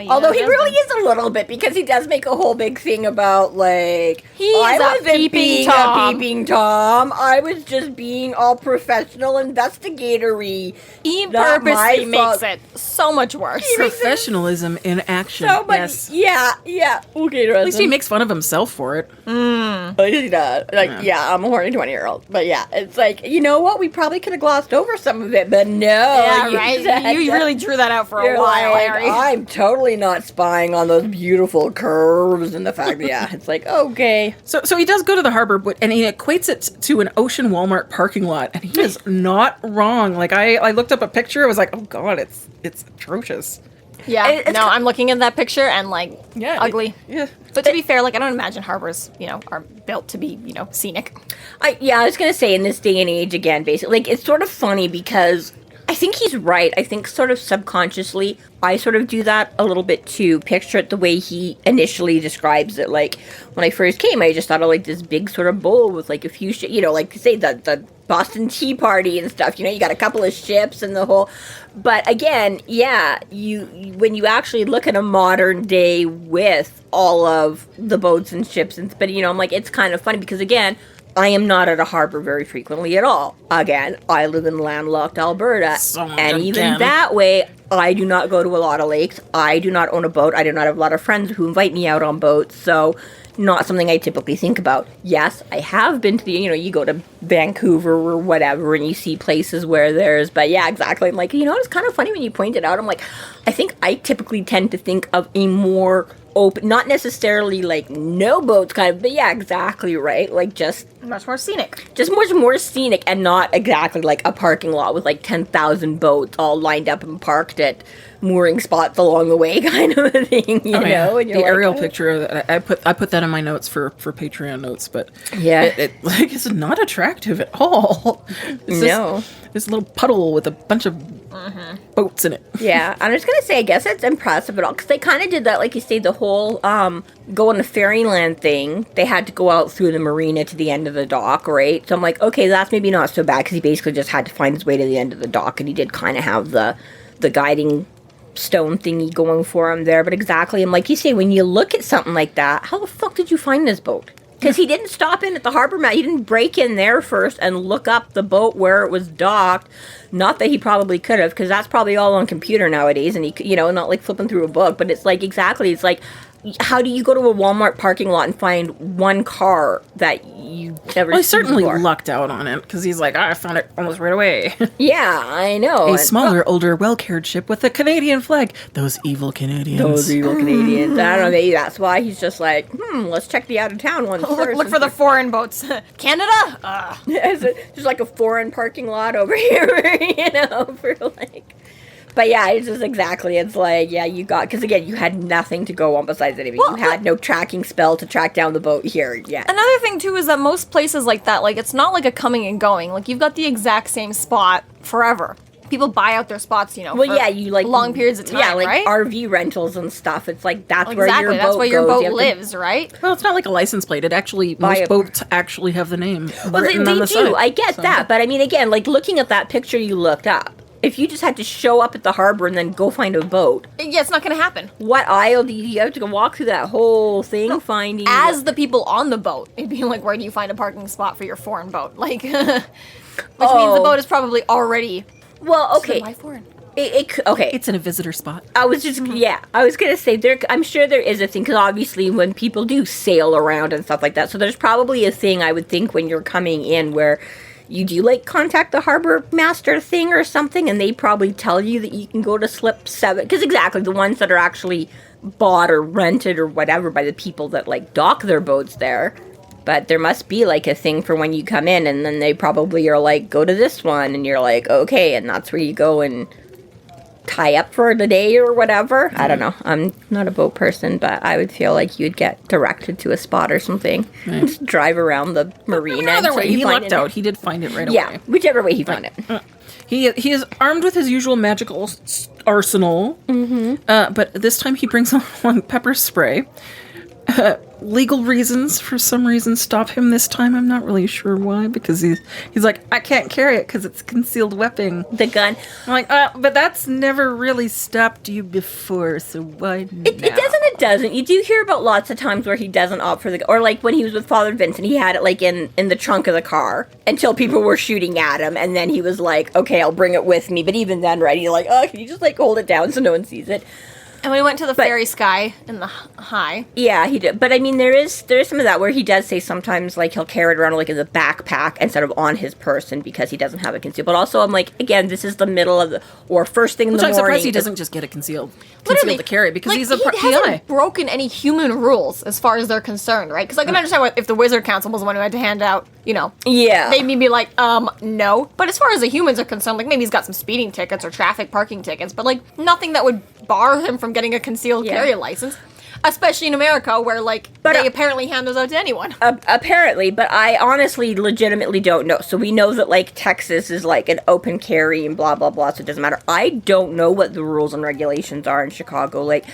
Although he really is a little bit, because he does make a whole big thing about, like, I wasn't being a peeping Tom. I was just being all professional investigatory. He Not purposely my makes fault. it so much worse. Professionalism in action. So much. Yes. Yeah. Okay, Dresden. At least he makes fun of himself for it. At least he does. Like, yeah, I'm a horny 20-year-old. But yeah, it's like, you know what? We probably could have glossed over some of it, but no. Yeah, you right? said You that. really drew that out for a You're while, like, Harry. I'm totally not spying on those beautiful curves and the fact that, yeah, it's like, okay. So he does go to the harbor, and he equates it to an Ocean Walmart parking lot, and he is not wrong. Like, I looked up a picture, I was like, oh god, it's atrocious. Yeah, It's no, I'm looking at that picture and like, ugly. Yeah. But to be fair, like, I don't imagine harbors, are built to be, scenic. I was going to say, in this day and age, again, basically, like, it's sort of funny because I think he's right. I think sort of subconsciously, I sort of do that a little bit too. Picture it the way he initially describes it. Like, when I first came, I just thought of, like, this big sort of bowl with, like, a few, like, say, the Boston Tea Party and stuff. You got a couple of ships and the whole... But, again, yeah, when you actually look at a modern day with all of the boats and ships, but, I'm like, it's kind of funny because, again... I am not at a harbor very frequently at all. Again, I live in landlocked Alberta. And even that way, I do not go to a lot of lakes. I do not own a boat. I do not have a lot of friends who invite me out on boats. So, not something I typically think about. Yes, I have been to the, you go to Vancouver or whatever and you see places where there's, but yeah, exactly. I'm like, it's kind of funny when you point it out. I'm like, I think I typically tend to think of a more open, not necessarily like no boats kind of, but yeah, exactly right. Like just much more scenic. Just much more scenic and not exactly like a parking lot with like 10,000 boats all lined up and parked at mooring spots along the way kind of a thing, you know? And the aerial picture, I put that in my notes for Patreon notes, but yeah, it like it's not attractive at all. No. This little puddle with a bunch of boats in it. Yeah, I'm just gonna say, I guess it's impressive at all, because they kind of did that, like you say, the whole go on the Fairyland thing. They had to go out through the marina to the end of the dock, right? So I'm like, okay, that's maybe not so bad, because he basically just had to find his way to the end of the dock, and he did kind of have the guiding stone thingy going for him there. But exactly, and like you say, when you look at something like that, how the fuck did you find this boat? Because he didn't stop in at the harbor mat. He didn't break in there first and look up the boat where it was docked. Not that he probably could have, because that's probably all on computer nowadays, and he, not like flipping through a book. But it's like, exactly, it's like, how do you go to a Walmart parking lot and find one car that you never Well, he seen certainly before? lucked out on it, because he's like, I found it almost right away. Yeah, I know. A smaller, older, well-cared ship with a Canadian flag. Those evil Canadians. Those evil Canadians. I don't know, maybe that's why he's just like, let's check the out-of-town ones first. Look for the foreign boats. Canada? There's like a foreign parking lot over here, for like... But yeah, it's just exactly, it's like, yeah, you got, because again, you had nothing to go on besides anything. Well, you had no tracking spell to track down the boat here, yeah. Another thing, too, is that most places like that, like, it's not like a coming and going. Like, you've got the exact same spot forever. People buy out their spots, well, for yeah, you like long periods of time, yeah, like right? RV rentals and stuff. It's like that's where your boat that's where your goes. boat lives, right? Well, it's not like a license plate. It actually, most boats actually have the name written on the do. side. I get that, but I mean, again, like looking at that picture you looked up, if you just had to show up at the harbor and then go find a boat, Yeah, it's not going to happen. what aisle do you have to go walk through that whole thing finding? As the people on the boat, it'd be like, where do you find a parking spot for your foreign boat? Like, which means the boat is probably already... well, okay. Why foreign? Okay. It's in a visitor spot. I was just, I was going to say, I'm sure there is a thing, because obviously when people do sail around and stuff like that, so there's probably a thing, I would think, when you're coming in where you do, like, contact the harbor master thing or something, and they probably tell you that you can go to slip 7, because exactly, the ones that are actually bought or rented or whatever by the people that, like, dock their boats there. But there must be, like, a thing for when you come in, and then they probably are like, go to this one, and you're like, okay, and that's where you go and tie up for the day or whatever. I don't know. I'm not a boat person, but I would feel like you'd get directed to a spot or something. Right. Just drive around the marina. Either way, you he find lucked it. out. He did find it right away. Yeah, whichever way he found it. He is armed with his usual magical arsenal, but this time he brings along pepper spray. Legal reasons, for some reason, stop him this time. I'm not really sure why, because he's like, I can't carry it because it's a concealed weapon. The gun. I'm like, but that's never really stopped you before, so why now? It doesn't. You do hear about lots of times where he doesn't opt for the... Or like when he was with Father Vincent, he had it like in the trunk of the car until people were shooting at him, and then he was like, okay, I'll bring it with me. But even then, right, he's like, oh, can you just like hold it down so no one sees it? And we went to the fairy sky in the high. Yeah, he did. But I mean, there is some of that where he does say sometimes, like, he'll carry it around, like, in the backpack instead of on his person because he doesn't have it concealed. But also, I'm like, again, this is the middle of the... Or first thing in the morning. I'm surprised he doesn't just get it concealed to carry, because like, he's a he PI. hasn't broken any human rules as far as they're concerned, right? Because I can understand if the Wizard Council was the one who had to hand out, Yeah. they'd be like, no. But as far as the humans are concerned, like, maybe he's got some speeding tickets or traffic parking tickets, but, like, nothing that would bar him from getting a concealed carry license. Especially in America, where, like, they apparently hand those out to anyone. Apparently, but I honestly, legitimately don't know. So we know that, like, Texas is, like, an open carry and blah, blah, blah, so it doesn't matter. I don't know what the rules and regulations are in Chicago. Like,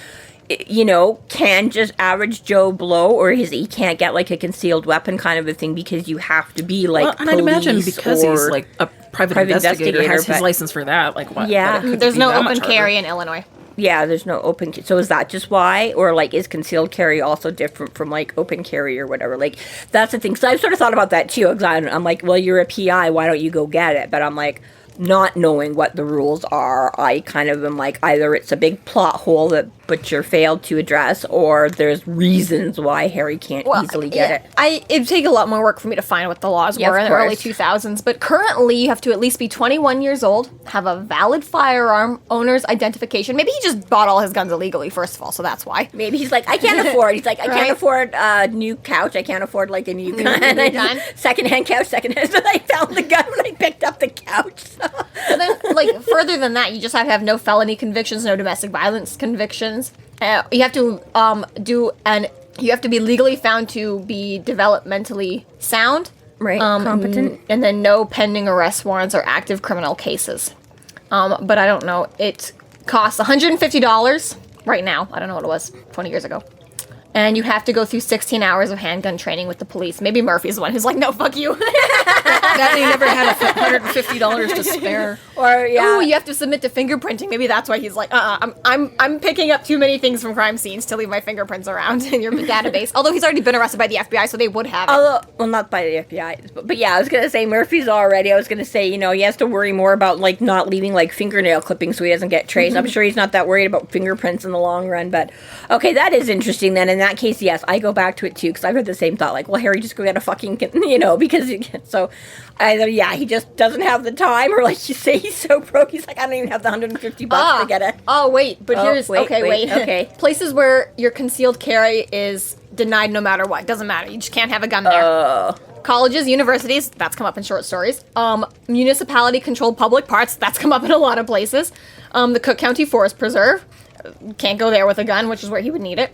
can just average Joe blow, or he can't get, like, a concealed weapon kind of a thing because you have to be, like, and I'd imagine because he's, like, a private investigator has his license for that. Like, what? Yeah. There's no open carry in Illinois. there's no open. So is that just why? Or, like, is concealed carry also different from, like, open carry or whatever? Like, that's the thing. So I've sort of thought about that, too. I'm like, well, you're a PI. Why don't you go get it? But I'm like, not knowing what the rules are, I kind of am like, either it's a big plot hole that Butcher failed to address, or there's reasons why Harry can't easily get it. It'd take a lot more work for me to find what the laws were in the early 2000s, but currently you have to at least be 21 years old, have a valid firearm, owner's identification. Maybe he just bought all his guns illegally, first of all, so that's why. Maybe he's like, I can't afford. He's like, I can't afford a new couch. I can't afford, like, a new gun. Secondhand couch, secondhand. So I found the gun when I picked up the couch. So. And then, like, further than that, you just have no felony convictions, no domestic violence convictions. You have to you have to be legally found to be developmentally sound. Right, competent. And then no pending arrest warrants or active criminal cases. But I don't know. It costs $150 right now. I don't know what it was 20 years ago. And you have to go through 16 hours of handgun training with the police. Maybe Murphy's the one who's like, no, fuck you. That he never had $150 to spare. Or, Ooh, you have to submit to fingerprinting. Maybe that's why he's like, I'm picking up too many things from crime scenes to leave my fingerprints around in your database. Although he's already been arrested by the FBI, so they would have it. Well, not by the FBI. But yeah, I was going to say Murphy's already. I was going to say, he has to worry more about, like, not leaving, like, fingernail clippings so he doesn't get traced. I'm sure he's not that worried about fingerprints in the long run. But, okay, that is interesting then. In that case, yes, I go back to it too, because I've had the same thought, like, well, Harry, just go get a fucking, because, so, either, he just doesn't have the time, or, like you say, he's so broke, he's like, I don't even have the $150 to get it. Oh, wait, but here's, wait. Okay. Places where your concealed carry is denied no matter what. Doesn't matter, you just can't have a gun there. Colleges, universities, that's come up in short stories. Municipality-controlled public parks, that's come up in a lot of places. The Cook County Forest Preserve, can't go there with a gun, which is where he would need it.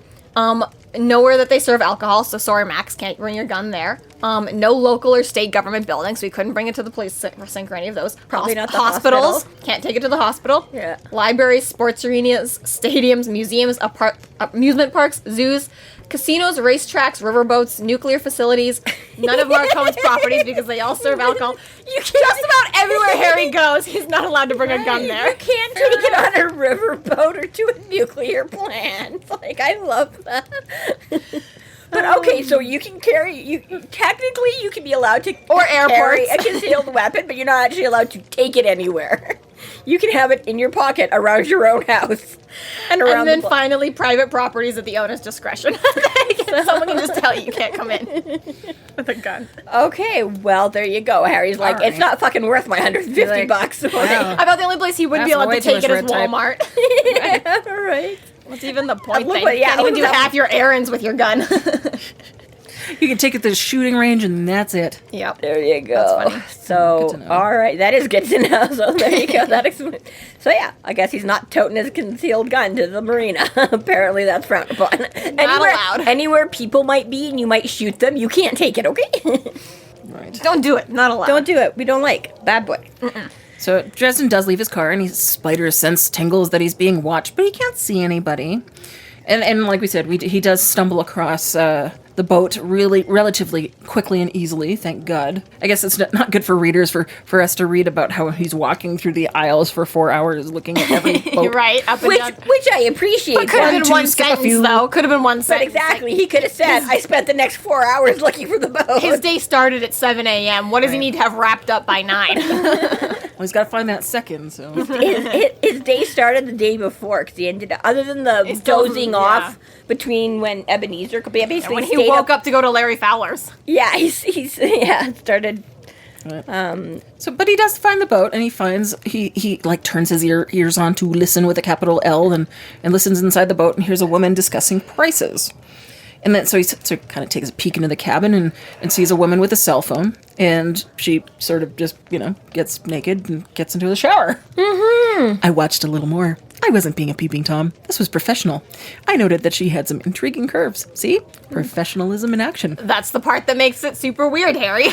Nowhere that they serve alcohol, so sorry, Max, can't bring your gun there. No local or state government buildings, so we couldn't bring it to the police sink or any of those. Probably not the hospitals. hospital. Can't take it to the hospital. Yeah. Libraries, sports arenas, stadiums, museums, amusement parks, zoos, casinos, racetracks, riverboats, nuclear facilities. None of Marcone's properties because they all serve alcohol. Just about everywhere Harry goes, he's not allowed to bring a gun there. You can't take it on a riverboat or to a nuclear plant. Like, I love that. But okay, so you can carry, technically you can be allowed to carry a concealed weapon, but you're not actually allowed to take it anywhere. You can have it in your pocket around your own house. And then finally, private properties at the owner's discretion. Someone can just tell you can't come in with a gun. Okay, well, there you go. Harry's like, it's not fucking worth my $150. Wow. About the only place he wouldn't be allowed to take it is Walmart. Yeah, right. What's even the point then? You can't even do half your errands with your gun. You can take it to the shooting range, and that's it. Yep. There you go. That's funny. So, all right, that is good to know. So there you go. So yeah, I guess he's not toting his concealed gun to the marina. Apparently, that's frowned upon. Not allowed. Anywhere people might be and you might shoot them, you can't take it. Okay. Right. Don't do it. Not allowed. Don't do it. We don't like. Bad boy. Mm-mm. So Dresden does leave his car, and his spider sense tingles that he's being watched, but he can't see anybody. And like we said, he does stumble across the boat relatively quickly and easily, thank God. I guess it's not good for readers for us to read about how he's walking through the aisles for 4 hours looking at every boat. Right, up and down. Which I appreciate. But could have been one sentence, though. Could have been one sentence. But exactly, he could have said, I spent the next 4 hours looking for the boat. His day started at 7 a.m. What does he need to have wrapped up by 9? Well, he's got to find that second, so. His day started the day before, because he ended up, other than the dozing off between when Ebenezer could be basically when he woke up to go to Larry Fowler's. Yeah, he's started. But he does find the boat, and he finds he like turns his ears on to listen with a capital L, and listens inside the boat, and hears a woman discussing prices. And then so he kind of takes a peek into the cabin and sees a woman with a cell phone, and she sort of just gets naked and gets into the shower. Mm-hmm. I watched a little more. I wasn't being a peeping Tom. This was professional. I noted that she had some intriguing curves. See? Professionalism in action. That's the part that makes it super weird, Harry.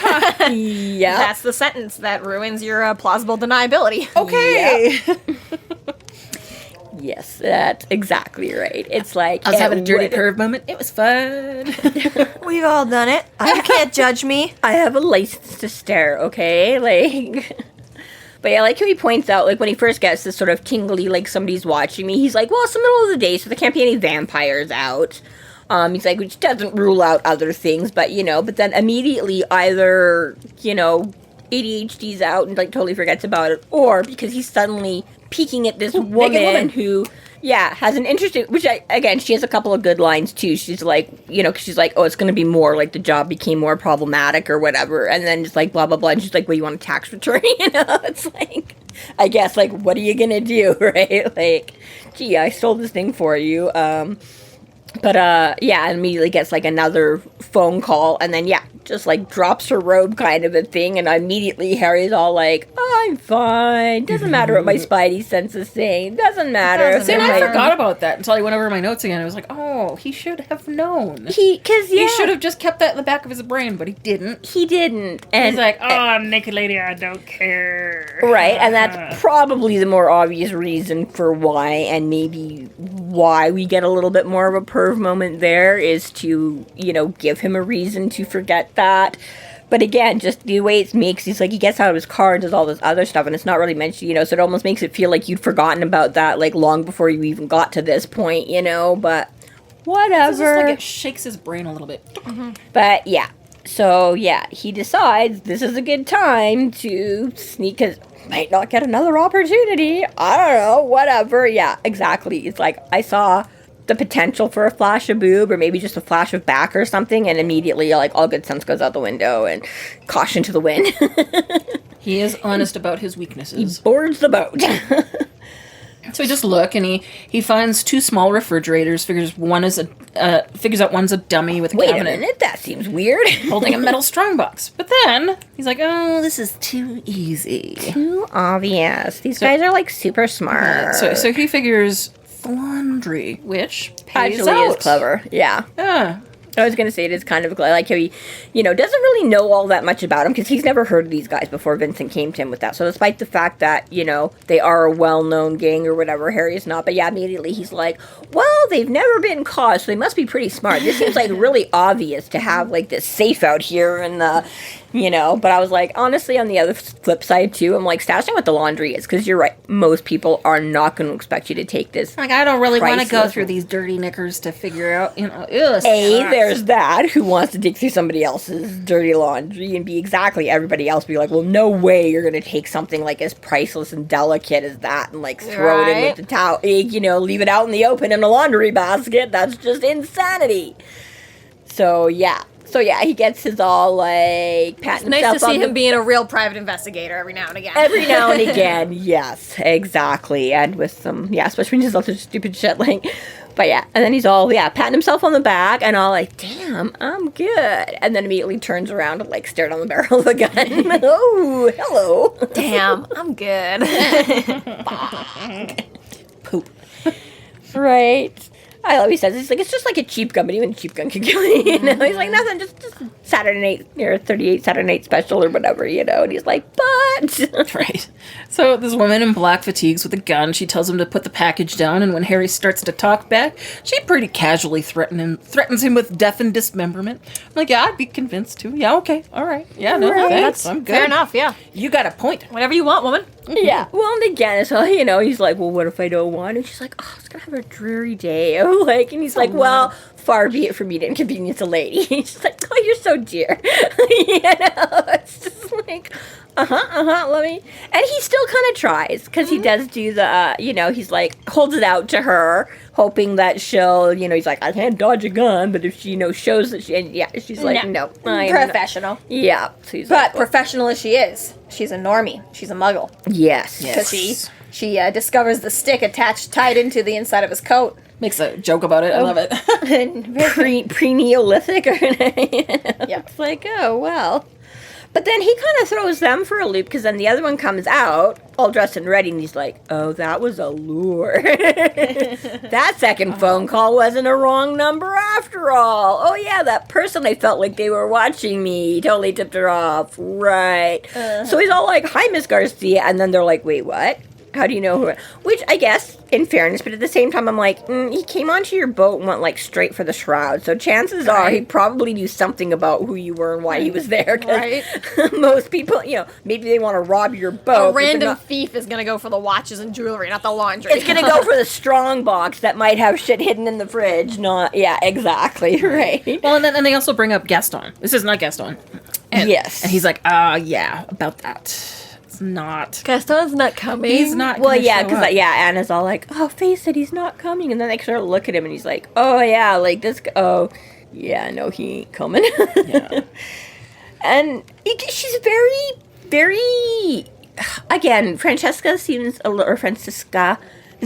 Yeah. That's the sentence that ruins your plausible deniability. Okay. Yep. Yes, that's exactly right. It's like... I was having a dirty curve moment. It was fun. We've all done it. You can't judge me. I have a license to stare, okay? Like... But yeah, like how he points out, like when he first gets this sort of tingly, like somebody's watching me, he's like, well, it's the middle of the day, so there can't be any vampires out. He's like, which doesn't rule out other things, but, you know, but then immediately either, you know, ADHD's out and, like, totally forgets about it, or because he's suddenly peeking at this woman who, yeah, has an interesting, which, again, she has a couple of good lines, too. She's like, you know, 'cause she's like, oh, it's going to be more, like, the job became more problematic or whatever, and then just, like, blah, blah, blah, and she's like, well, you want a tax return, you know? It's like, I guess, like, what are you going to do, right? Like, gee, I stole this thing for you, But, yeah, immediately gets, like, another phone call, and then, yeah, just, like, drops her robe kind of a thing, and immediately Harry's all like, oh, I'm fine, doesn't matter what my spidey sense is saying, doesn't matter. See, and I forgot about that until I went over my notes again. I was like, oh, he should have known. He should have just kept that in the back of his brain, but he didn't. He didn't. And he's like, oh, I'm naked lady, I don't care. Right, and that's probably the more obvious reason for why, and maybe why we get a little bit more of a perv moment there, is to, you know, give him a reason to forget that. But again, just the way it makes, he's like, he gets out of his car and does all this other stuff, and it's not really mentioned, you know, so it almost makes it feel like you'd forgotten about that, like, long before you even got to this point, you know, but whatever. It's just like it shakes his brain a little bit. Mm-hmm. But, yeah. So, yeah, he decides this is a good time to sneak, because might not get another opportunity. I don't know, whatever. Yeah, exactly. It's like, I saw the potential for a flash of boob, or maybe just a flash of back or something, and immediately, like, all good sense goes out the window, and caution to the wind. He is honest about his weaknesses. He boards the boat. So we just look, and he finds two small refrigerators. Figures out one's a dummy with a Wait cabinet. a minute, that seems weird. Holding a metal strongbox. But then he's like, oh, this is too easy. Too obvious. These guys are, like, super smart. So he figures laundry, which pays actually out. is clever. Yeah. Yeah. I was going to say it is kind of like how he, you know, doesn't really know all that much about him, because he's never heard of these guys before Vincent came to him with that. So despite the fact that, you know, they are a well-known gang or whatever, Harry is not. But yeah, immediately he's like, well, they've never been caught, so they must be pretty smart. This seems like really obvious to have, like, this safe out here and the, you know. But I was like, honestly, on the other flip side too, I'm like, stashing what the laundry is, because you're right. Most people are not going to expect you to take this. Like, I don't really want to go priceless through these dirty knickers to figure out, you know, there's that. Who wants to dig through somebody else's dirty laundry and be exactly everybody else? Be like, well, no way you're going to take something like as priceless and delicate as that and, like, throw it in with the towel, you know, leave it out in the open in a laundry basket. That's just insanity. So yeah, he gets his all, like, patting himself on. Nice to see him being a real private investigator every now and again. Every now and again, yes, exactly. And with some, yeah, especially when he's all this stupid shit, like, but yeah. And then he's all, yeah, patting himself on the back and all like, damn, I'm good. And then immediately turns around and, like, stared on the barrel of the gun. Oh, hello. Damn, I'm good. Poop. Right. I love he says, he's like, it's just like a cheap gun, but even a cheap gun can kill you, you know? He's like, nothing, just Saturday night, or 38 Saturday night special or whatever, you know? And he's like, but... Right. So this woman in black fatigues with a gun, she tells him to put the package down, and when Harry starts to talk back, she pretty casually threatens him with death and dismemberment. I'm like, yeah, I'd be convinced too. Yeah, okay, all right. Yeah, no, thanks, I'm good. Fair enough, yeah. You got a point. Whatever you want, woman. Yeah. Well, and again, so, you know, he's like, well, what if I don't want? And she's like, oh, it's gonna have a dreary day. Like, and he's like, well, far be it from me to inconvenience a lady. She's like, oh, you're so dear. You know, it's just like, let me. And he still kind of tries, because he does do the, you know, he's like, holds it out to her, hoping that she'll, you know, he's like, I can't dodge a gun, but if she, you know, shows that she, and yeah, she's like, no. Professional. Yeah. So he's But like, well, professional as she is, she's a normie. She's a muggle. yes. Because she discovers the stick tied into the inside of his coat. Makes a joke about it. I love it. Pre-Neolithic. Or, Yeah. It's like, oh, well. But then he kind of throws them for a loop, because then the other one comes out, all dressed and ready, and he's like, oh, that was a lure. That second phone call wasn't a wrong number after all. Oh, yeah, that person, I felt like they were watching me. Totally tipped her off. Right. So he's all like, hi, Miss Garcia. And then they're like, wait, what? How do you know who? Which, I guess, in fairness, but at the same time, I'm like, he came onto your boat and went, like, straight for the Shroud. So chances are he probably knew something about who you were and why he was there. Right. Most people, maybe they want to rob your boat. A random thief is going to go for the watches and jewelry, not the laundry. It's going to go for the strong box that might have shit hidden in the fridge. Yeah, exactly, right. Well, and they also bring up Gaston. This is not Gaston. Yes. And he's like, yeah, about that. Not Gaston's not coming. He's not. Well, yeah, because Anna's all like, "Oh, face it, he's not coming," and then they sort of look at him, and he's like, "Oh yeah, like this. Oh, yeah, no, he ain't coming." Yeah. And she's very, very. Again, Francesca is a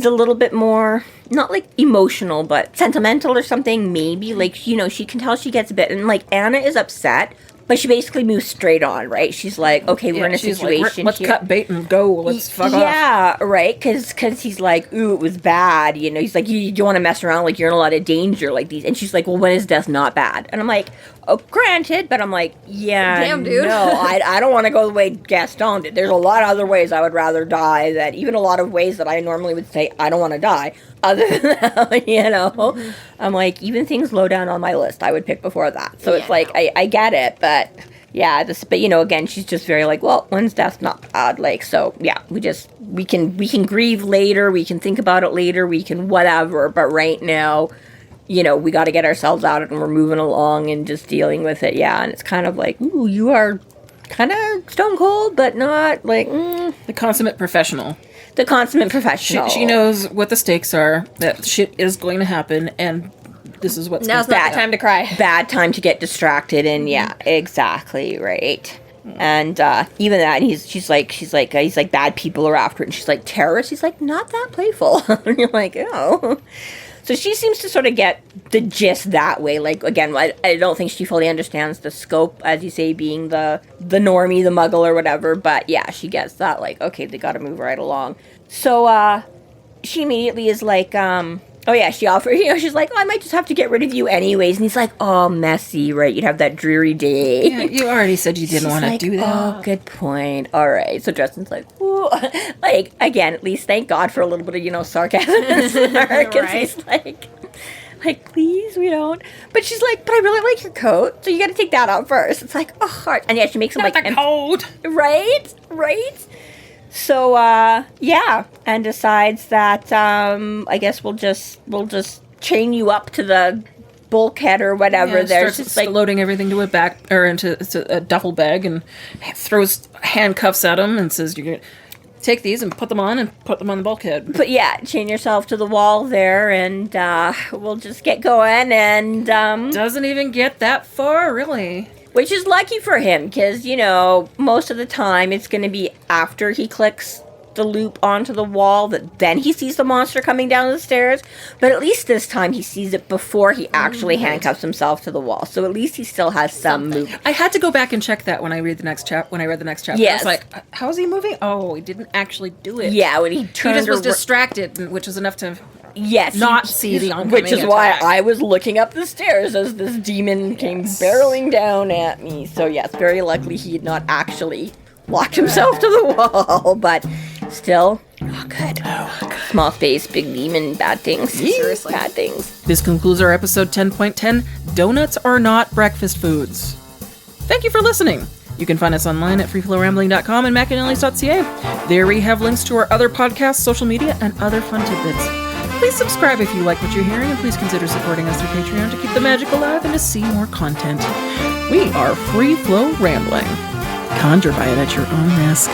little bit more not like emotional, but sentimental or something. Maybe like she can tell she gets a bit, and like Anna is upset. But she basically moves straight on, right? She's like, okay, we're in a situation let's here. cut bait and go. Let's fuck off. Yeah, right? Because he's like, ooh, it was bad. He's like, you don't want to mess around. Like, you're in a lot of danger like these. And she's like, well, when is death not bad? And I'm like, oh, granted. But I'm like, yeah, damn, dude. No, I don't want to go the way Gaston did. There's a lot of other ways I would rather die. That even a lot of ways that I normally would say I don't want to die. Other than that, Mm-hmm. I'm like, even things low down on my list, I would pick before that. So it's like, I get it, but yeah, but again, she's just very like, well, when's death not bad? Like, so yeah, we can grieve later, we can think about it later, we can whatever, but right now, we got to get ourselves out and we're moving along and just dealing with it. Yeah, and it's kind of like, ooh, you are kind of stone cold, but not like the consummate professional. The consummate professional. She knows what the stakes are, that shit is going to happen, and this is what's Now's not the time to cry. Bad time to get distracted, and yeah, exactly, right. And even that, he's like, bad people are after it, and she's like, terrorists? He's like, not that playful. And you're like, oh. So she seems to sort of get the gist that way. Like, again, I don't think she fully understands the scope, as you say, being the normie, the muggle or whatever. But yeah, she gets that, like, okay, they got to move right along. So she immediately is like, oh yeah, she offered, she's like, oh, I might just have to get rid of you anyways. And he's like, oh, messy, right? You'd have that dreary day. Yeah, you already said you didn't want to do that. Oh, good point. All right. So Dresden's like, ooh. Like, again, at least thank God for a little bit of, sarcasm and snark. Because he's like, please, we don't. But she's like, but I really like your coat, so you got to take that out first. It's like, oh, hard. And yeah, she makes him Not like... the coat! Right? So, yeah, and decides that, I guess we'll just chain you up to the bulkhead or whatever. There's just like loading everything to into a duffel bag and throws handcuffs at him and says, "You're gonna take these and put them on the bulkhead." But yeah, chain yourself to the wall there, and we'll just get going. And doesn't even get that far, really. Which is lucky for him, because, most of the time it's going to be after he clicks the loop onto the wall that then he sees the monster coming down the stairs. But at least this time he sees it before he actually handcuffs himself to the wall. So at least he still has some movement. I had to go back and check that when I read the next chapter. Yes. I was like, how is he moving? Oh, he didn't actually do it. Yeah, when he turned... He just was distracted, which was enough to... Yes, not see the oncoming which is attack. why I was looking up the stairs as this demon came barreling down at me. So yes, very luckily he had not actually locked himself to the wall, but still, good. Small space, big demon, bad things. Seriously. Bad things. This concludes our episode 10.10, Donuts Are Not Breakfast Foods. Thank you for listening. You can find us online at freeflowrambling.com and McAnallys.ca. There we have links to our other podcasts, social media, and other fun tidbits. Please subscribe if you like what you're hearing, and please consider supporting us through Patreon to keep the magic alive and to see more content. We are Free Flow Rambling. Conjure by it at your own risk.